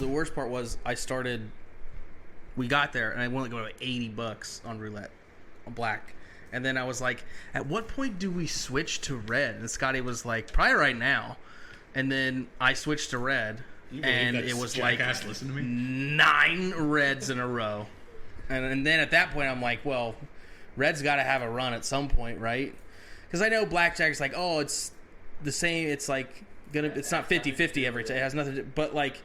the worst part was we got there and I wanted to go to like $80 on roulette, on black. And then I was like, at what point do we switch to red? And Scotty was like, probably right now. And then I switched to red, and it was like listen to me? 9 reds in a row. And then at that point, I'm like, well, red's got to have a run at some point, right? Because I know blackjack's like, oh, it's the same. It's like it's not 50-50 every time. It has nothing to do, but like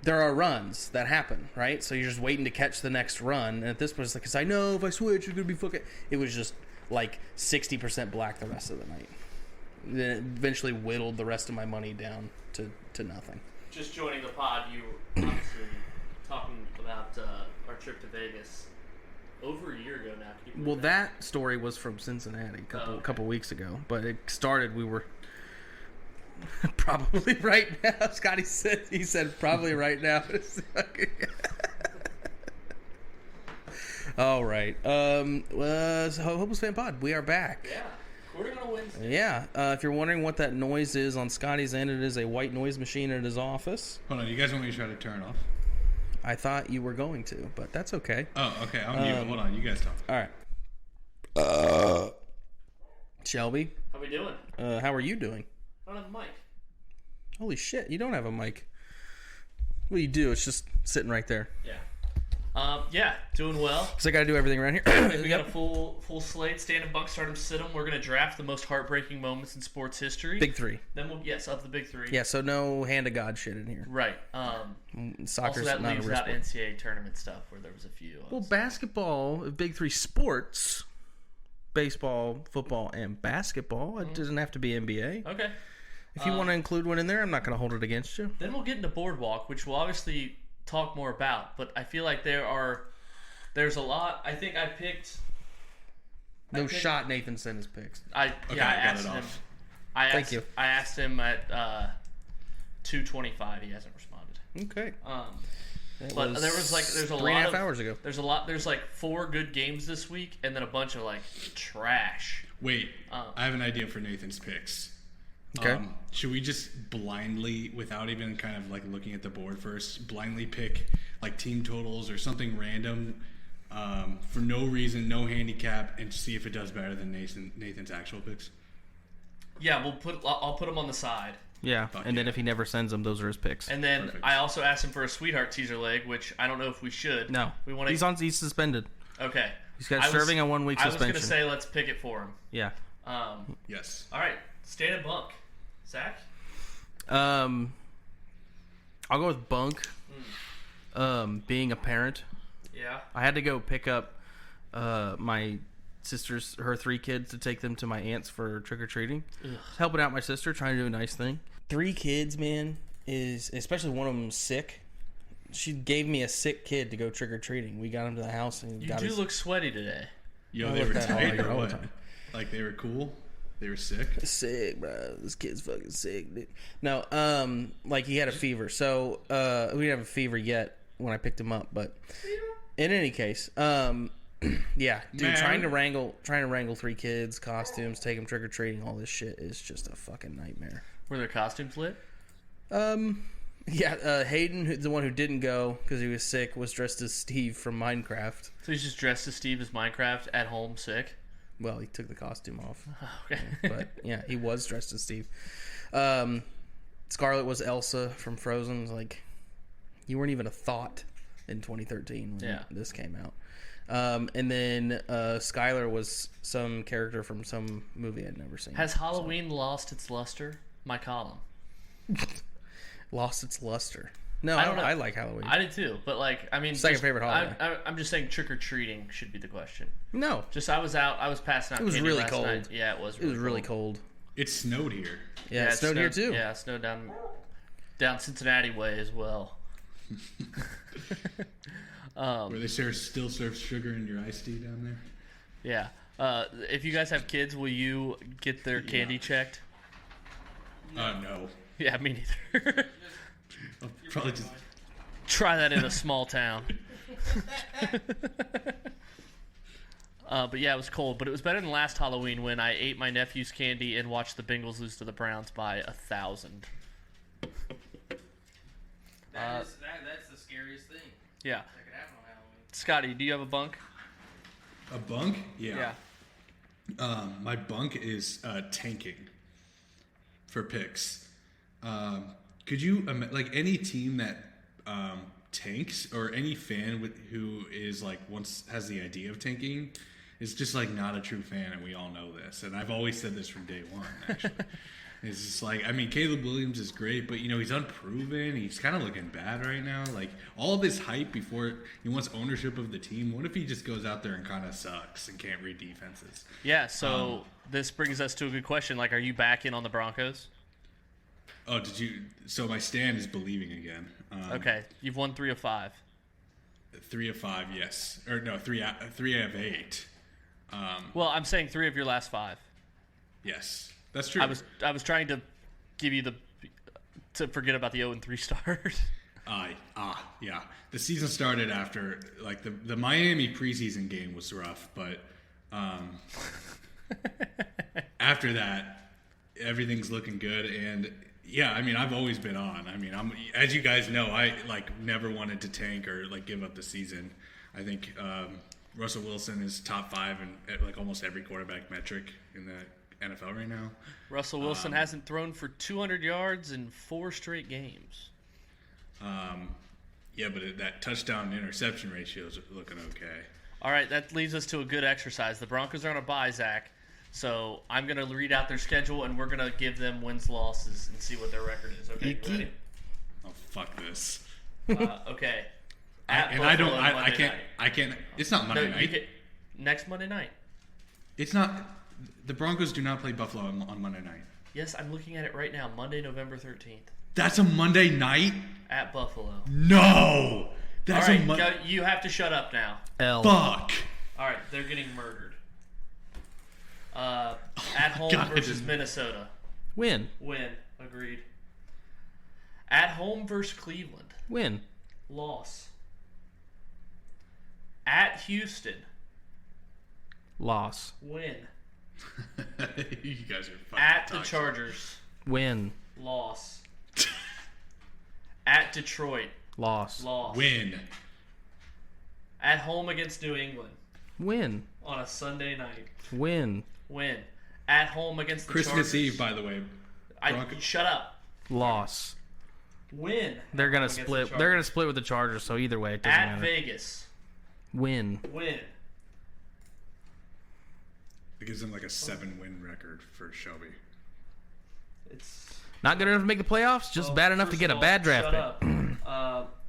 there are runs that happen, right? So you're just waiting to catch the next run. And at this point, it's like, because I know if I switch, it's going to be fucking. It was just like 60% black the rest of the night. Then it eventually whittled the rest of my money down to nothing. Just joining the pod, you were obviously talking about our trip to Vegas over a year ago now. Well, that story was from Cincinnati a couple weeks ago, but it started. We were probably right now. Scotty said probably right now. All right. Hopeless Fan Pod. We are back. Yeah. Recording on a Wednesday. Yeah. If you're wondering what that noise is on Scotty's end, it is a white noise machine at his office. Hold on. You guys want me to try to turn it off? I thought you were going to, but that's okay. Oh, okay. I'm mute. Hold on. You guys talk. All right. Shelby. How we doing? How are you doing? I don't have a mic. Holy shit, you don't have a mic. Well, you do. It's just sitting right there. Yeah. Doing well. Because I got to do everything around here. We got a full slate. Stand 'em, bunk, start 'em, sit 'em. We're going to draft the most heartbreaking moments in sports history. Big three. Then of the big three. Yeah, so no hand of God shit in here. Right. Soccer's also, that not leaves a real out sport. NCAA tournament stuff where there was a few. Well, basketball, big three sports, baseball, football, and basketball. It doesn't have to be NBA. Okay. If you want to include one in there, I'm not going to hold it against you. Then we'll get into Boardwalk, which we'll obviously talk more about. But I feel like there's a lot. I think I picked. Shot Nathan sent his picks. I asked him. Thank you. I asked him at 2:25. He hasn't responded. Okay. But there's a lot 3.5 hours ago. There's like 4 good games this week, and then a bunch of like trash. Wait, I have an idea for Nathan's picks. Okay. Should we just blindly, without even kind of like looking at the board first, blindly pick like team totals or something random for no reason, no handicap, and see if it does better than Nathan's actual picks? Yeah, I'll put them on the side. Yeah, then if he never sends them, those are his picks. And then Perfect. I also asked him for a sweetheart teaser leg, which I don't know if we should. No, he's suspended. Okay. He's got serving a 1-week suspension. I was going to say let's pick it for him. Yeah. Yes. All right, stand and bunk. Zach? I'll go with bunk. Being a parent. Yeah. I had to go pick up my sister's, her 3 kids, to take them to my aunt's for trick-or-treating. Helping out my sister, trying to do a nice thing. 3 kids, man, especially one of them sick. She gave me a sick kid to go trick-or-treating. We got him to the house. And you do look sweaty today. Yo, they were tight or what? Like they were cool? They were sick? Sick, bro. This kid's fucking sick, dude. No, like he had a fever. So, we didn't have a fever yet when I picked him up, but in any case, yeah, dude, Man. trying to wrangle 3 kids, costumes, take them trick-or-treating, all this shit is just a fucking nightmare. Were their costumes lit? Yeah, Hayden, the one who didn't go because he was sick, was dressed as Steve from Minecraft. So he's just dressed as Steve as Minecraft at home sick? Well, he took the costume off. Okay. But, yeah, he was dressed as Steve. Scarlett was Elsa from Frozen. It was like, you weren't even a thought in 2013 when this came out. And then Skylar was some character from some movie I'd never seen. Has Halloween lost its luster? My column. Lost its luster. No, I don't know. I like Halloween. I did too, but like, I mean, Second favorite holiday. I'm just saying trick-or-treating should be the question. No. Just I was passing out. It was candy really last cold. night. Yeah, it was. It was really cold. It snowed here. Yeah, it snowed here too. Yeah, it snowed down Cincinnati way as well. Where they still serve sugar in your iced tea down there? Yeah. If you guys have kids, will you get their candy checked? No. Yeah, me neither. I'll probably just... Try that in a small town. But yeah, it was cold. But it was better than last Halloween when I ate my nephew's candy and watched the Bengals lose to the Browns by 1,000. That's the scariest thing Yeah. that could happen on Halloween. Scotty, do you have a bunk? A bunk? Yeah. My bunk is tanking for picks. Could you like any team that tanks, or any fan who is like once has the idea of tanking is just like not a true fan, and we all know this. And I've always said this from day one. Actually, it's just like, I mean, Caleb Williams is great, but he's unproven. He's kind of looking bad right now. Like all this hype before he wants ownership of the team. What if he just goes out there and kind of sucks and can't read defenses? Yeah. So this brings us to a good question. Like, are you back in on the Broncos? Oh, did you? So my stand is believing again. Okay, you've won 3 of 5. 3 of 5, yes, or no, 3 out of 8. Well, I'm saying 3 of your last 5. Yes, that's true. I was trying to give you to forget about the 0-3 start. Yeah. The season started after, like, the Miami preseason game was rough, but after that, everything's looking good. And yeah, I mean, I've always been on. I mean, as you guys know, I never wanted to tank or give up the season. I think Russell Wilson is top 5 in like almost every quarterback metric in the NFL right now. Russell Wilson hasn't thrown for 200 yards in 4 straight games. Yeah, but that touchdown and interception ratio is looking okay. All right, that leads us to a good exercise. The Broncos are on a bye, Zach. So I'm going to read out their schedule, and we're going to give them wins, losses, and see what their record is. Okay, you ready? Oh, fuck this. Okay. I can't. It's not Monday night. Next Monday night. It's not. The Broncos do not play Buffalo on Monday night. Yes, I'm looking at it right now. Monday, November 13th. That's a Monday night? At Buffalo. No! That's all right, you have to shut up now. Fuck. All right, they're getting murdered. At home versus Minnesota. Win. Agreed. At home versus Cleveland. Win. Loss. At Houston. Loss. Win. You guys are fucking At toxic. the Chargers. Win. Loss. At Detroit. Loss. Win. At home against New England. Win. On a Sunday night. Win. At home against the Christmas Chargers. Eve, by the way. Shut up. Loss. Win. They're gonna split. They're gonna split with the Chargers. So either way, it doesn't At matter. Vegas. Win. It gives them like a 7-win record for Shelby. It's Not good enough to make the playoffs. Just bad enough to get a bad draft pick.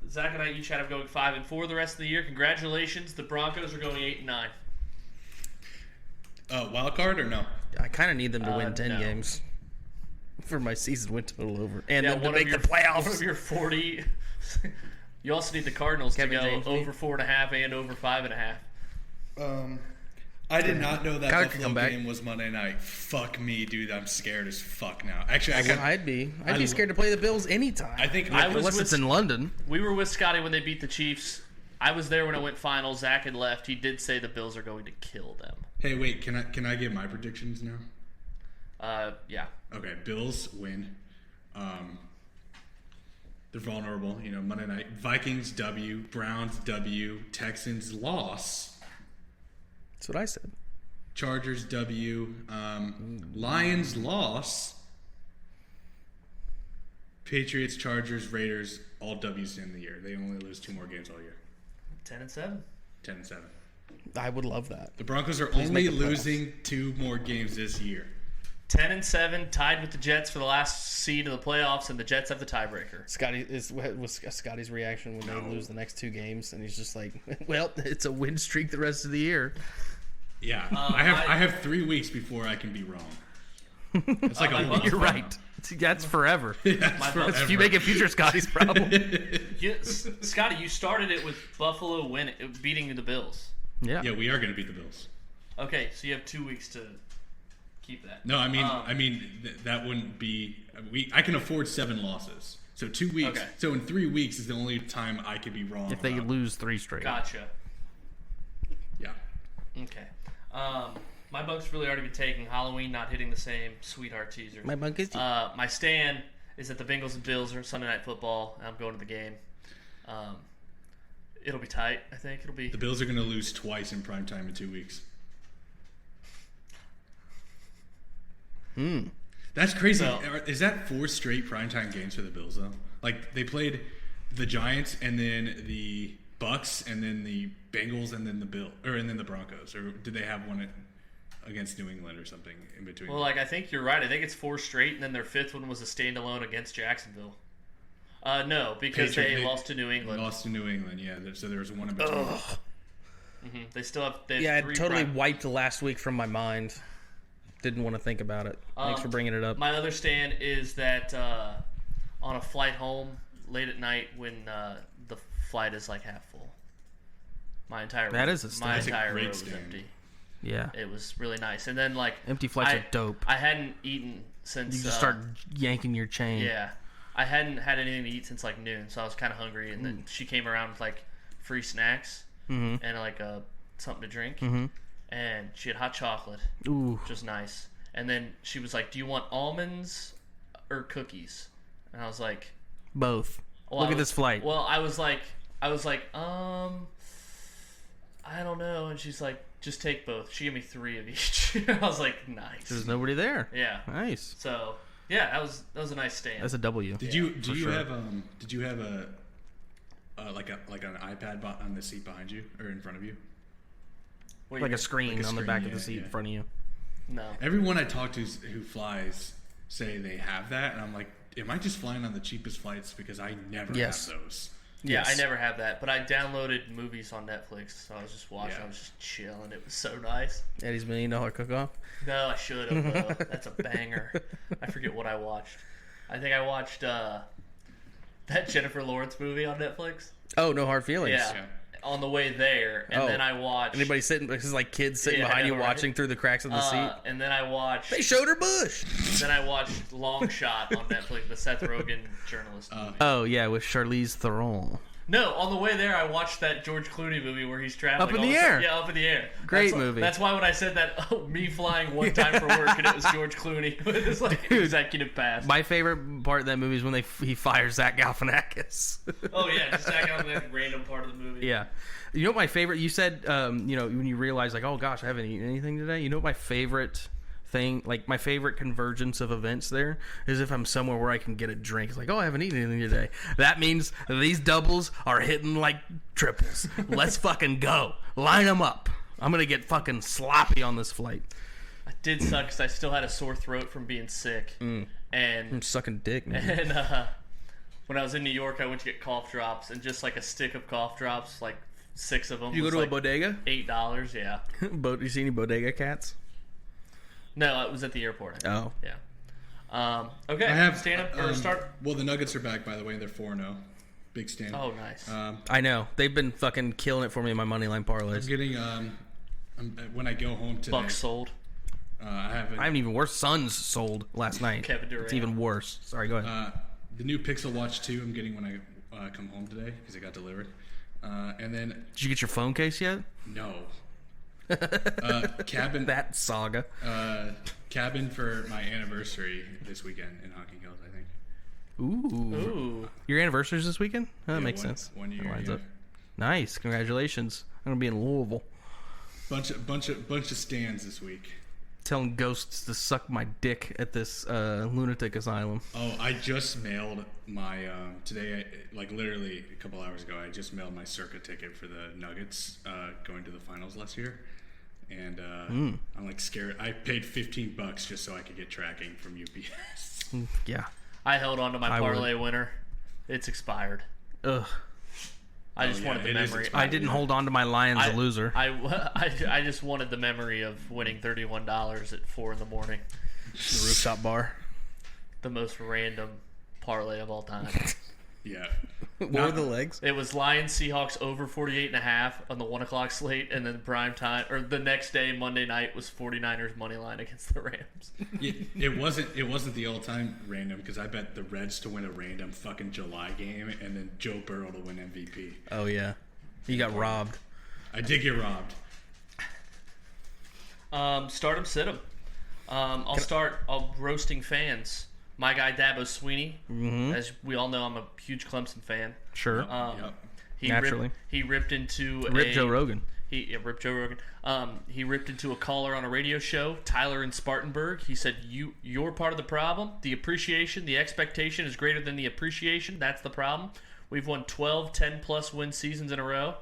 Zach and I each had them going 5-4 the rest of the year. Congratulations, the Broncos are going 8-9. Wild card or no? I kind of need them to win 10 no. games for my season win total over, and Yeah, them to make the playoffs. One of your 40. You also need the Cardinals Kevin to go James, over 4.5 and over 5.5. I did not know that Kyler could Buffalo come back. game was Monday night. Fuck me, dude. I'm scared as fuck now. Actually, I'd be scared to play the Bills anytime. I think unless it's in London. We were with Scotty when they beat the Chiefs. I was there when it went final. Zach had left. He did say the Bills are going to kill them. Hey, wait. Can I give my predictions now? Yeah. Okay. Bills win. They're vulnerable. Monday night. Vikings W. Browns W. Texans loss. That's what I said. Chargers W. Lions loss. Patriots, Chargers, Raiders, all W's in the year. They only lose 2 more games all year. 10-7. 10-7. I would love that. The Broncos are Please only make the playoffs. losing 2 more games this year. 10-7, tied with the Jets for the last seed of the playoffs, and the Jets have the tiebreaker. Was Scotty's reaction when they lose the next 2 games, and he's just like, "Well, it's a win streak the rest of the year." Yeah, I have 3 weeks before I can be wrong. It's like a You're right. That's forever. That's forever. If you make it future Scotty's problem. Scotty, you started it with Buffalo beating the Bills. Yeah. Yeah, we are going to beat the Bills. Okay, so you have 2 weeks to keep that. No, I mean that wouldn't be. I can afford 7 losses. So 2 weeks. Okay. So in 3 weeks is the only time I could be wrong. If they about. lose 3 straight. Gotcha. Yeah. Okay. My bunk's really already been taken. Halloween not hitting the same. Sweetheart teaser. My bunk is my stand is that the Bengals and Bills are Sunday Night Football, and I'm going to the game. It'll be tight, I think. It'll be. The Bills are going to lose twice in prime time in 2 weeks. That's crazy. So, is that 4 straight primetime games for the Bills, though? Like, they played the Giants and then the Bucks and then the Bengals and then the Broncos. Or did they have one against New England or something in between? Well, like, I think you're right. I think it's 4 straight, and then their 5th one was a standalone against Jacksonville. No, because they lost to New England. Lost to New England, yeah. So there was one in between. They still have. Yeah, I totally wiped last week from my mind. Didn't want to think about it. Thanks for bringing it up. My other stand is that on a flight home late at night when the flight is like half full. My entire row was empty. Yeah, it was really nice. And then like empty flights are dope. I hadn't eaten since you just start yanking your chain. Yeah, I hadn't had anything to eat since like noon, so I was kind of hungry. And then she came around with like free snacks and like something to drink. And she had hot chocolate, which was nice. And then she was like, "Do you want almonds or cookies?" And I was like, "Both." Look at this flight. Well, I was like, I don't know. And she's like, "Just take both." She gave me 3 of each. I was like, "Nice." There's nobody there. Yeah. Nice. So yeah, that was a nice stand. That's a W. Did you have a like an iPad on the seat behind you or in front of you? Like a screen on the back of the seat in front of you. No. Everyone I talk to who flies say they have that, and I'm like, am I just flying on the cheapest flights? Because I never have those. Yeah, I never have that, but I downloaded movies on Netflix, so I was just watching. I was just chilling. It was so nice. Eddie's $1 Million Cook-Off? No, I should have, though. That's a banger. I forget what I watched. I think I watched that Jennifer Lawrence movie on Netflix. Oh, No Hard Feelings. Yeah. On the way there, and then I watched. Anybody sitting? This is like kids sitting behind you watching through the cracks of the seat. And then I watched. They showed her bush. Then I watched Long Shot on Netflix, the Seth Rogen journalist movie. Oh yeah, with Charlize Theron. No, on the way there, I watched that George Clooney movie where he's traveling up in the air. Yeah, up in the air. Great movie. That's why when I said that, me flying one time for work, and it was George Clooney with his like executive pass. My favorite part of that movie is when he fires Zach Galifianakis. Oh yeah, just Zach Galifianakis, random part of the movie. Yeah, you know what my favorite? You said, when you realize like, oh gosh, I haven't eaten anything today. You know what my favorite thing, like my favorite convergence of events there is if I'm somewhere where I can get a drink. It's like, oh, I haven't eaten anything today. That means these doubles are hitting like triples. Let's fucking go. Line them up. I'm gonna get fucking sloppy on this flight. I did suck because I still had a sore throat from being sick. And I'm sucking dick, man. And when I was in New York, I went to get cough drops, and just like a stick of cough drops, like 6 of them. You go to a bodega? $8, yeah. You see any bodega cats? No, it was at the airport. Oh. Yeah. Okay. I have stand up or start. Well, the Nuggets are back, by the way. They're 4-0. Big stand. Oh, nice. I know. They've been fucking killing it for me in my money line parlays. I'm getting when I go home today. Bucks sold. I haven't even worse. Suns sold last night. Kevin Durant. It's even worse. Sorry, go ahead. The new Pixel Watch 2 I'm getting when I come home today because it got delivered. And then did you get your phone case yet? No. Cabin that saga. Cabin for my anniversary this weekend in Hocking Hills, I think. Ooh. Your anniversary's this weekend? Oh, that Yeah, makes sense. 1 year. That lines Yeah. up. Nice. Congratulations. I'm gonna be in Louisville. Bunch of stands this week. Telling ghosts to suck my dick at this lunatic asylum. Oh, I just mailed my today. Like literally a couple hours ago, I just mailed my circuit ticket for the Nuggets going to the finals last year, and I'm like scared. I paid $15 just so I could get tracking from UPS. Yeah, I held on to my parlay winner. It's expired. Ugh. I just wanted the memory. I didn't hold on to my Lions loser. I just wanted the memory of winning $31 at 4 in the morning. The rooftop bar. The most random parlay of all time. Yeah. What were the legs? It was Lions Seahawks over 48.5 on the 1 o'clock slate, and then prime time or the next day, Monday night, was 49ers money line against the Rams. It wasn't the all time random because I bet the Reds to win a random fucking July game and then Joe Burrow to win MVP. Oh yeah, you got robbed. I did get robbed. Start 'em, sit 'em. I'll start roasting fans. my guy Dabo Swinney. As we all know, I'm a huge Clemson fan. Sure. Yep. Naturally. He ripped into Joe Rogan. He ripped Joe Rogan. He ripped into a caller on a radio show, Tyler in Spartanburg. He said, "You're part of the problem. The appreciation, the expectation is greater than the appreciation. That's the problem. We've won 12, 10-plus win seasons in a row.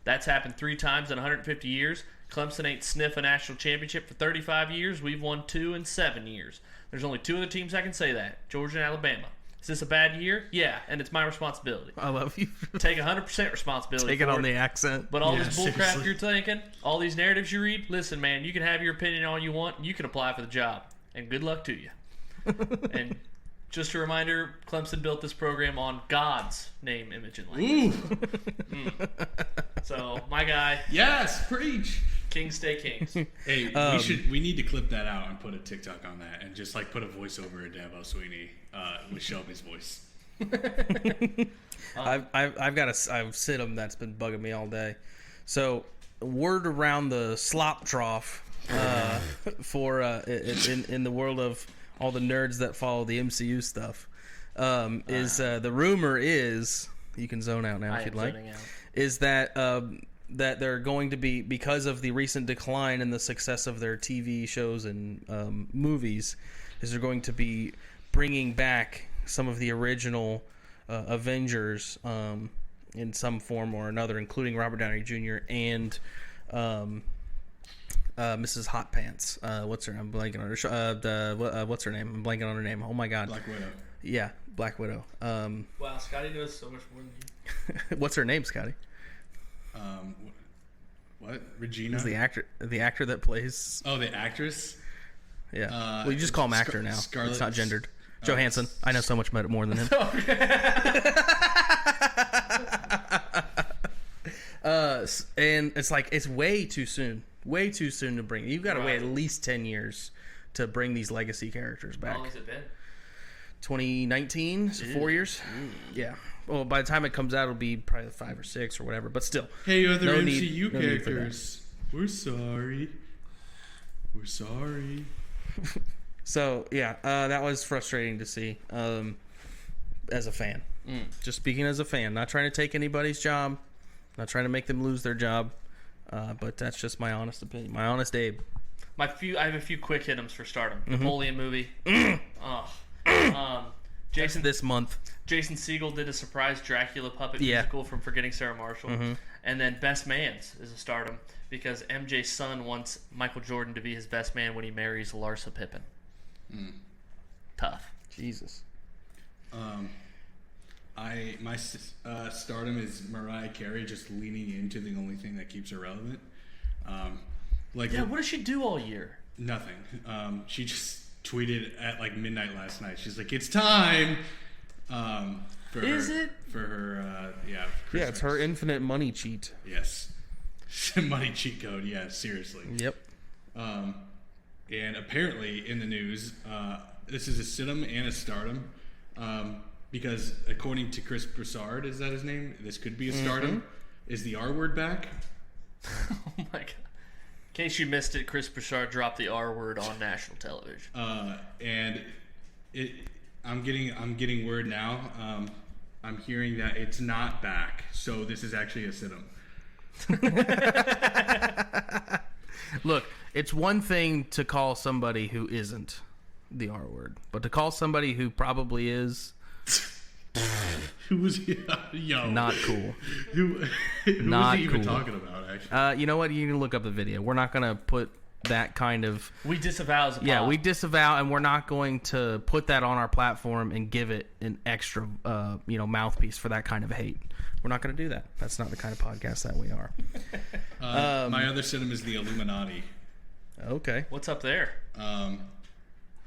That's happened 3 times in 150 years. Clemson ain't sniff a national championship for 35 years. We've won 2 in 7 years. There's only 2 other teams that can say that, Georgia and Alabama. Is this a bad year? Yeah, and it's my responsibility. I love you. Take 100% responsibility. Take it on the accent. But all this bullcrap seriously. you're thinking, all these narratives you read, listen, man, you can have your opinion all you want. You can apply for the job. And good luck to you. And just a reminder, Clemson built this program on God's name, image, and likeness. So, my guy, Yes, preach. Kings stay kings. Hey, we need to clip that out and put a TikTok on that, and just like put a voiceover of Dabo Swinney with Shelby's voice. I've got a situm that's been bugging me all day. So, word around the slop trough for in the world of all the nerds that follow the MCU stuff is the rumor is, you can zone out now if you'd like, is that that they're going to be, because of the recent decline in the success of their TV shows and movies, is they're going to be bringing back some of the original Avengers in some form or another, including Robert Downey Jr. and Mrs. Hot Pants. What's her name? I'm blanking on her. What's her name? I'm blanking on her name. Oh my God. Black Widow. Yeah, Black Widow. Wow, Scotty knows so much more than you. What's her name, Scotty? What? Regina? Is the actor that plays? Oh, the actress? Yeah. Well, you just call him actor now. Scarlett. It's not gendered. Johansson. I know so much more than him. And it's like, it's way too soon. Way too soon to bring. You've got to wait at least 10 years to bring these legacy characters back. How long has it been? 2019, so 4 years. Yeah. Well, by the time it comes out, it'll be probably 5 or 6 or whatever. But still, Hey, other no MCU need for that. characters. We're sorry. We're sorry. So yeah, that was frustrating to see as a fan. Just speaking as a fan, not trying to take anybody's job, not trying to make them lose their job, but that's just my honest opinion, my honest Abe. I have a few quick hit'ems for stardom. Napoleon movie. Jason This month. Jason Segel did a surprise Dracula puppet Yeah. musical from Forgetting Sarah Marshall. And then Best Man's is a stardom because MJ's son wants Michael Jordan to be his best man when he marries Larsa Pippen. Tough. Jesus. My stardom is Mariah Carey just leaning into the only thing that keeps her relevant. Yeah, what does she do all year? Nothing. She just tweeted at like midnight last night. She's like, "It's time." For her, Yeah, Christmas. it's her infinite money cheat. Yes. Money cheat code. Yeah, seriously. Yep. And apparently in the news, this is a situm and a stardom, because according to Chris Broussard, is that his name? This could be a stardom. Is the R word back? Oh my god. In case you missed it, Chris Broussard dropped the R word on national television. And I'm getting word now. I'm hearing that it's not back, so this is actually a situm. Look, it's one thing to call somebody who isn't the R word, but to call somebody who probably is, Who was yo? not cool. Who Not was he even cool. talking about? Actually, You know what? You can look up the video. We're not going to put that kind of... We disavow as a Yeah, pod. we disavow, and we're not going to put that on our platform and give it an extra, mouthpiece for that kind of hate. We're not going to do that. That's not the kind of podcast that we are. my other situm is the Illuminati. Okay. What's up there?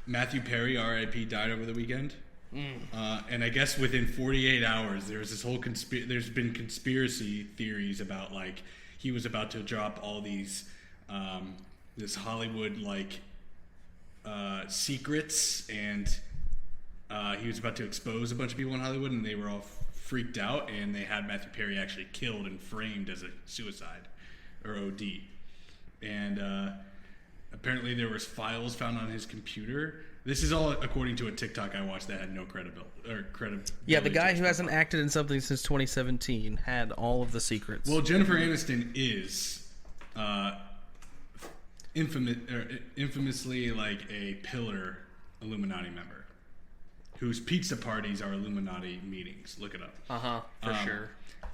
Matthew Perry, R.I.P., died over the weekend. And I guess within 48 hours, there was this whole there's been conspiracy theories about like he was about to drop all these this Hollywood like secrets, and he was about to expose a bunch of people in Hollywood, and they were all freaked out, and they had Matthew Perry actually killed and framed as a suicide or OD. And apparently there was files found on his computer This is all according to a TikTok I watched that had no credibility. Yeah, the guy who hasn't acted in something since 2017 had all of the secrets. Well, Jennifer Aniston is infamously like a pillar Illuminati member whose pizza parties are Illuminati meetings. Look it up. For sure.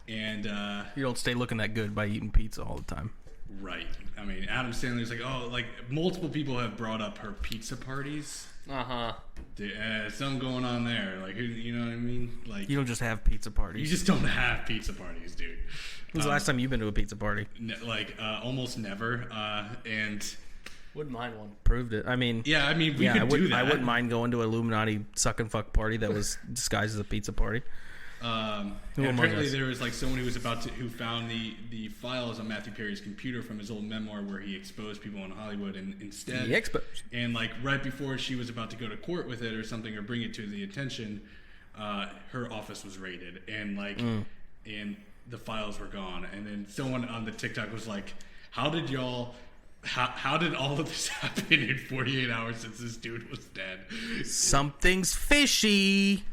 And you don't stay looking that good by eating pizza all the time. right. I mean, Adam Sandler's like, oh, like multiple people have brought up her pizza parties. Something going on there. Like, you know what I mean? Like, You don't just have pizza parties. you just don't have pizza parties, dude. When's the last time you've been to a pizza party? Almost never. And Wouldn't mind one. Proved it. I mean, yeah, I mean, we could do that. I wouldn't mind going to an Illuminati suck and fuck party that was disguised as a pizza party. And apparently there was like someone who found the files on Matthew Perry's computer from his old memoir where he exposed people in Hollywood, and instead He exposed. and like right before she was about to go to court with it or something or bring it to the attention, her office was raided and and the files were gone. And then someone on the TikTok was like, how did all of this happen in 48 hours since this dude was dead? Something's fishy.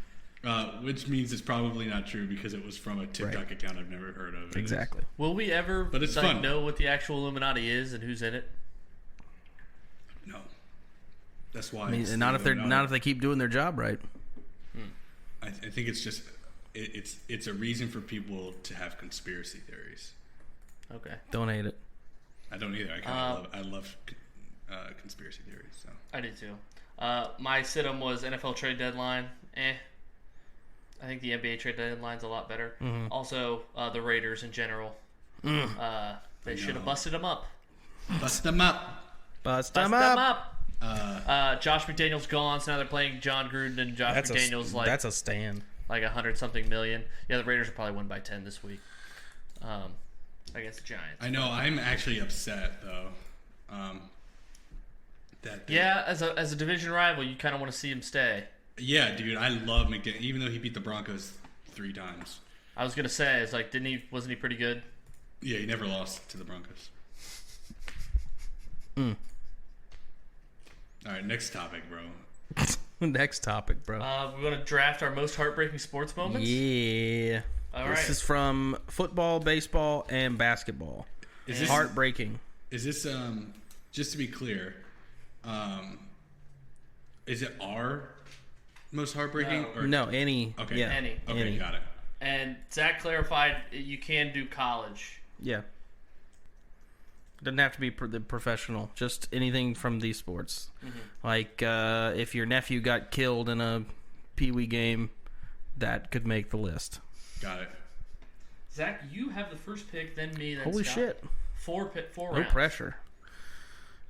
Which means it's probably not true because it was from a TikTok account I've never heard of. Exactly. Will we ever But it's fun. know what the actual Illuminati is and who's in it? No. That's why. I mean, not if they keep doing their job right. I think it's just it's a reason for people to have conspiracy theories. Okay. Don't hate it. I don't either. I love conspiracy theories. So I do too. My sit-em was NFL trade deadline. I think the NBA trade deadline's a lot better. Mm-hmm. Also, the Raiders in general. They should have busted them up. bust them up. Bust Bust them them up. up. Josh McDaniels gone, so now they're playing John Gruden and Josh McDaniels That's a stand. like 100-something million. Yeah, the Raiders will probably win by 10 this week. Against the Giants. I know. I'm actually upset though. As a division rival, you kind of want to see him stay. Yeah, dude. I love McDaniels, even though he beat the Broncos 3 times. I was gonna say, it's like, wasn't he pretty good? Yeah, he never lost to the Broncos. All right, next topic, bro. Next topic, bro. We're gonna draft our most heartbreaking sports moments. Yeah. All This right. is from football, baseball, and basketball. Is this Heartbreaking. Is this just to be clear? Is it our most heartbreaking? No. Or No, any. Okay. Yeah. Any. Okay, Any. got it. And Zach clarified you can do college. Yeah. Doesn't have to be the professional. Just anything from these sports. Mm-hmm. Like if your nephew got killed in a pee-wee game, that could make the list. Got it. Zach, you have the first pick, then me, then Holy Scott. shit. Four No rounds. pressure.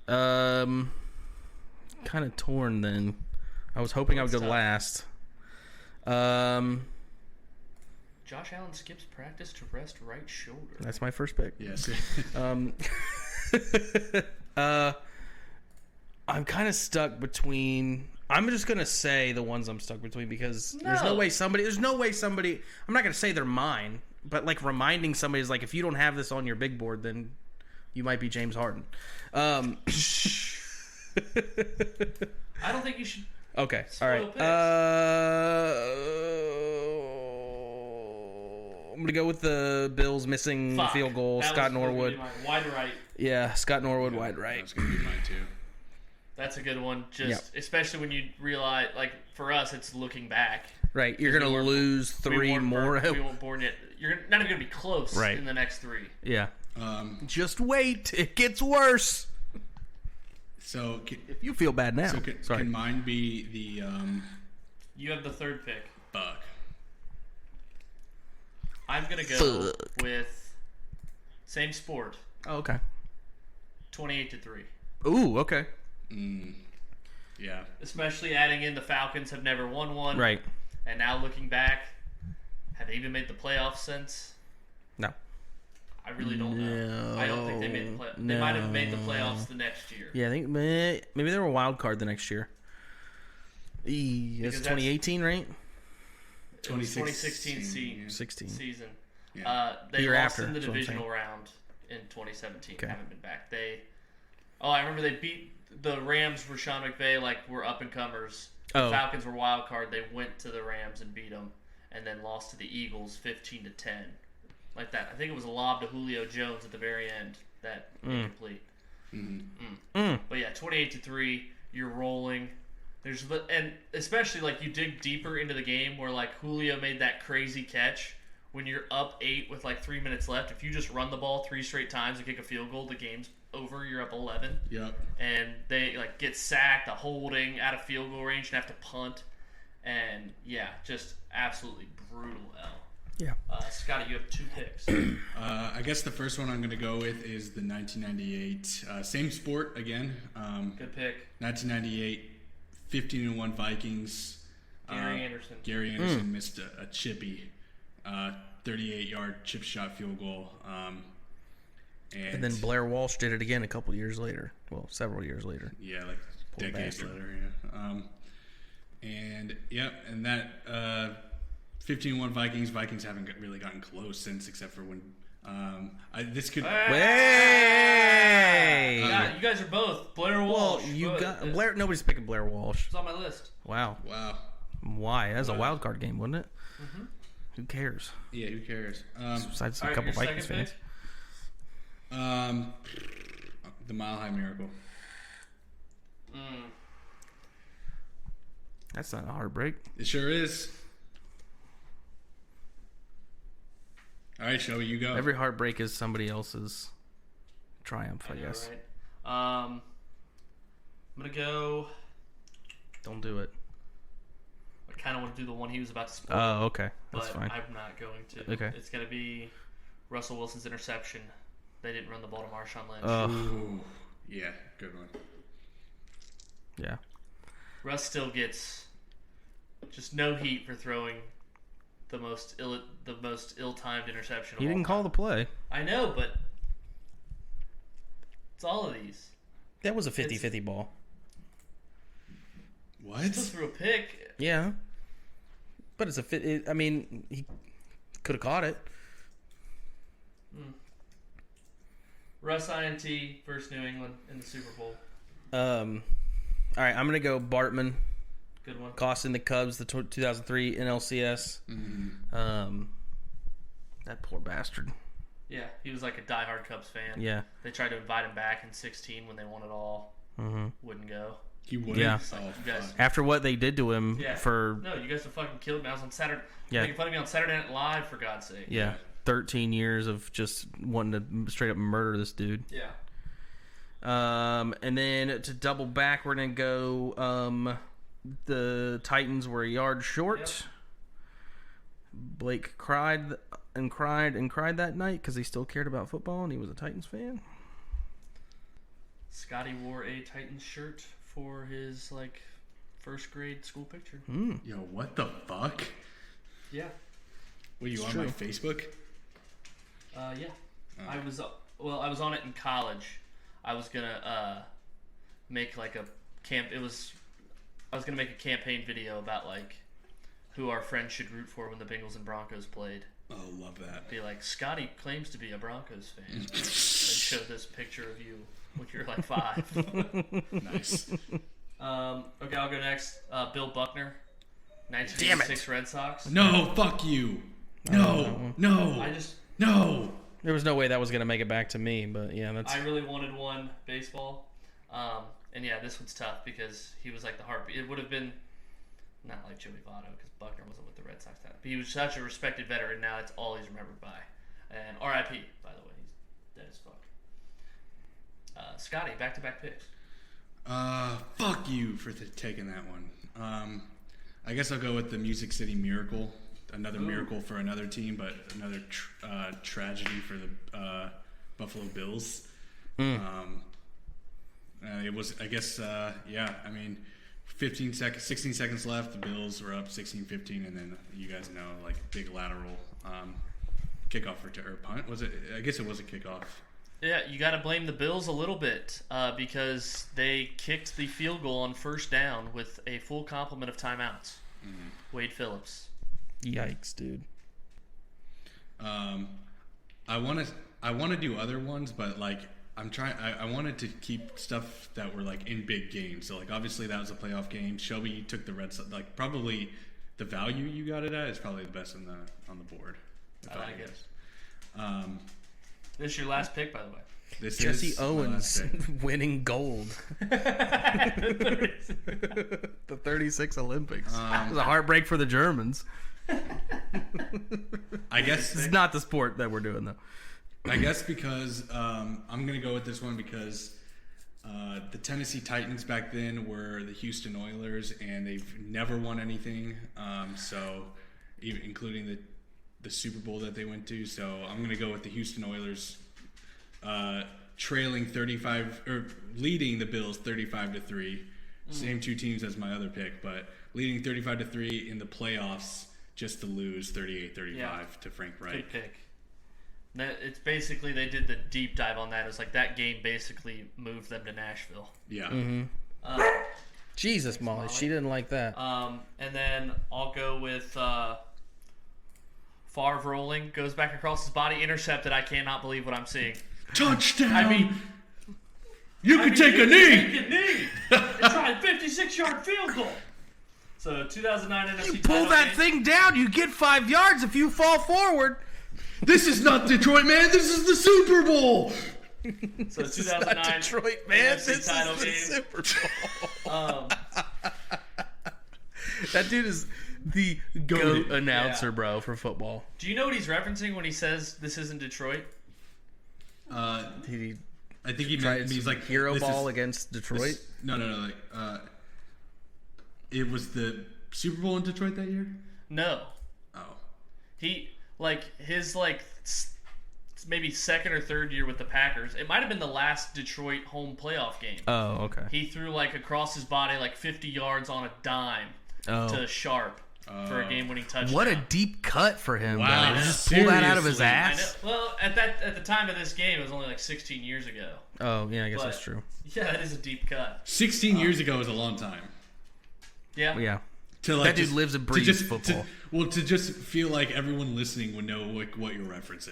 Kind of torn then. I was hoping I would go tough. last. Josh Allen skips practice to rest right shoulder. That's my first pick. Yes. I'm kind of stuck between. I'm just gonna say the ones I'm stuck between because there's no way somebody. I'm not gonna say they're mine, but like reminding somebody is like, if you don't have this on your big board, then you might be James Harden. I don't think you should. Okay. Spoil All right. picks. I'm gonna go with the Bills missing Fuck. field goal. That Scott was gonna be Norwood. mine. Wide right. Yeah, Scott Norwood, wide That right. was gonna be mine too. That's a good one. Just Yep. especially when you realize, like for us, it's looking back. Right, you're We gonna weren't- lose We 3 weren't more. We weren't born yet. You're not even gonna be close Right. in the next 3. Yeah. Just Just wait. It gets worse. so If you feel bad now. Sorry. can mine be the You have the third pick. fuck? I'm gonna go with same sport. Oh, okay. 28-3. Ooh, okay. Yeah. Especially adding in the Falcons have never won one. Right. And now looking back, have they even made the playoffs since? No. I really don't know. No. I don't think they made the playoffs. They might have made the playoffs the next year. Yeah, I think maybe they were a wild card the next year. That's Because 2018, right? 2016 16. season. Yeah. They Year lost after, in the that's what I'm divisional saying. round in 2017. Okay. Haven't been back. They Oh, I remember they beat the Rams. Were Sean McVay were up and comers. The Oh. Falcons were wild card. They went to the Rams and beat them, and then lost to the Eagles 15-10, like that. I think it was a lob to Julio Jones at the very end that incomplete. But yeah, 28-3. You're rolling. And especially you dig deeper into the game where Julio made that crazy catch when you're up 8 with 3 minutes left. If you just run the ball 3 straight times and kick a field goal, the game's over. You're up 11. Yep. And they get sacked, a holding out of field goal range, and have to punt. And yeah, just absolutely brutal L. Yeah. Scotty, you have 2 picks. I guess the first one I'm going to go with is the 1998. Same sport again. Good pick. 1998, 15-1 Vikings. Gary Anderson. Missed a chippy 38-yard chip shot field goal. And then Blair Walsh did it again a couple years later. Well, several years later. Yeah, decades later. Yeah. And that 15-1 Vikings. Vikings haven't really gotten close since, except for when this could. Hey! Yeah, you guys are both Blair Walsh. Well, you got Blair. Nobody's picking Blair Walsh. It's on my list. Wow. Wow. Why? That's a wild card game, wasn't it? Mm-hmm. Who cares? Yeah, who cares? Besides a All right, couple your Vikings second fans. The Mile High Miracle. That's not a heartbreak. It sure is. All right, Shelby, you go. Every heartbreak is somebody else's triumph, I guess. Right? I'm gonna go. Don't do it. I kind of want to do the one he was about to spoil. Oh, okay. That's but fine. I'm not going to. Okay. It's gonna be Russell Wilson's interception. They didn't run the ball to Marshawn Lynch. Ooh, yeah, good one. Yeah. Russ still gets just no heat for throwing the most ill-timed interception. He didn't call the play. I know, but it's all of these. That was a 50-50 ball. What? Still threw a pick. Yeah. But it's a fit. He could have caught it. Russ INT versus New England in the Super Bowl. All right, I'm gonna go Bartman. Good one. Costing the Cubs the 2003 NLCS. That poor bastard. Yeah, he was like a diehard Cubs fan. Yeah. They tried to invite him back in 2016 when they won it all. Wouldn't go. He wouldn't? Yeah. Oh, You guys- fuck. After what they did to him for No, you guys have fucking killed me. I was on Saturday. Yeah. Making fun of me on Saturday Night Live, for God's sake. 13 years of just wanting to straight up murder this dude. Yeah. And then to double back, we're gonna go. The Titans were a yard short. Yep. Blake cried and cried and cried that night because he still cared about football and he was a Titans fan. Scotty wore a Titans shirt for his first grade school picture. Yo, what the fuck? Yeah. What, you It's on true. my Facebook? Yeah. I was on it in college. I was gonna make a camp. I was gonna make a campaign video about who our friends should root for when the Bengals and Broncos played. Oh, love that. Be like, Scotty claims to be a Broncos fan, and show this picture of you when you're 5. Nice. Okay, I'll go next. Bill Buckner, 1986 Red Sox. No, fuck you. No. No. There was no way that was gonna make it back to me, but yeah, that's. I really wanted one baseball. And yeah, this one's tough because he was the heartbeat. It would have been not like Joey Votto because Buckner wasn't with the Red Sox then. But he was such a respected veteran. Now it's all he's remembered by. And R.I.P. by the way, he's dead as fuck. Scotty, back-to-back picks. Fuck you for taking that one. I guess I'll go with the Music City Miracle. Another miracle for another team, but another tragedy for the Buffalo Bills. It was, I guess, yeah. I mean, 16 seconds left. The Bills were up 16-15, and then you guys know, big lateral kickoff or punt. Was it? I guess it was a kickoff. Yeah, you got to blame the Bills a little bit because they kicked the field goal on first down with a full complement of timeouts. Wade Phillips. Yikes, dude. I want to do other ones, but I wanted to keep stuff that were like in big games. So like obviously that was a playoff game. Shelby, you took the Red Sox. Like probably the value you got it at is probably the best on the board. I like it. This is your last pick, by the way. This Jesse is my Owens last pick. winning gold. The 36 Olympics. It was a heartbreak for the Germans. I guess It's not the sport that we're doing, though. I guess because I'm going to go with this one because the Tennessee Titans back then were the Houston Oilers, and they've never won anything. So, even including the Super Bowl that they went to. So I'm going to go with the Houston Oilers, trailing 35 or leading the Bills 35-3. Same two teams as my other pick, but leading 35-3 in the playoffs, just to lose 38-35 to Frank Reich. Good pick. It's basically they did the deep dive on that. It was like that game basically moved them to Nashville. Yeah. Jesus, Molly, she didn't like that. And then I'll go with Favre rolling, goes back across his body, intercepted. I cannot believe what I'm seeing. Touchdown! I mean, you can take a knee! Take a knee! It's a 56-yard field goal. So 2009 NFC You pull title that game. thing down, you get 5 yards if you fall forward. This is not Detroit, man. This is the Super Bowl. So This is 2009 not Detroit, man. NFC This title is the game. Super Bowl. Um, That dude is the GOAT announcer, Yeah. bro, for football. do you know what he's referencing when he says this isn't Detroit? He I think he tried meant he's like hero this ball is- against Detroit. this- No. Like, it was the Super Bowl in Detroit that year. No. Oh, He his maybe second or third year with the Packers. It might have been the last Detroit home playoff game. Oh, okay. He threw across his body 50 yards on a dime to Sharp for a game-winning touchdown. What a deep cut for him. Wow, Bro. Just pull that out of his seriously. I know. ass. Well, at the time of this game, it was only 16 years ago. Oh, yeah, I guess But- that's true. Yeah, that is a deep cut. 16 years ago is a long time. Yeah. Yeah. To That dude lives and breathes football. To just feel like everyone listening would know what you're referencing.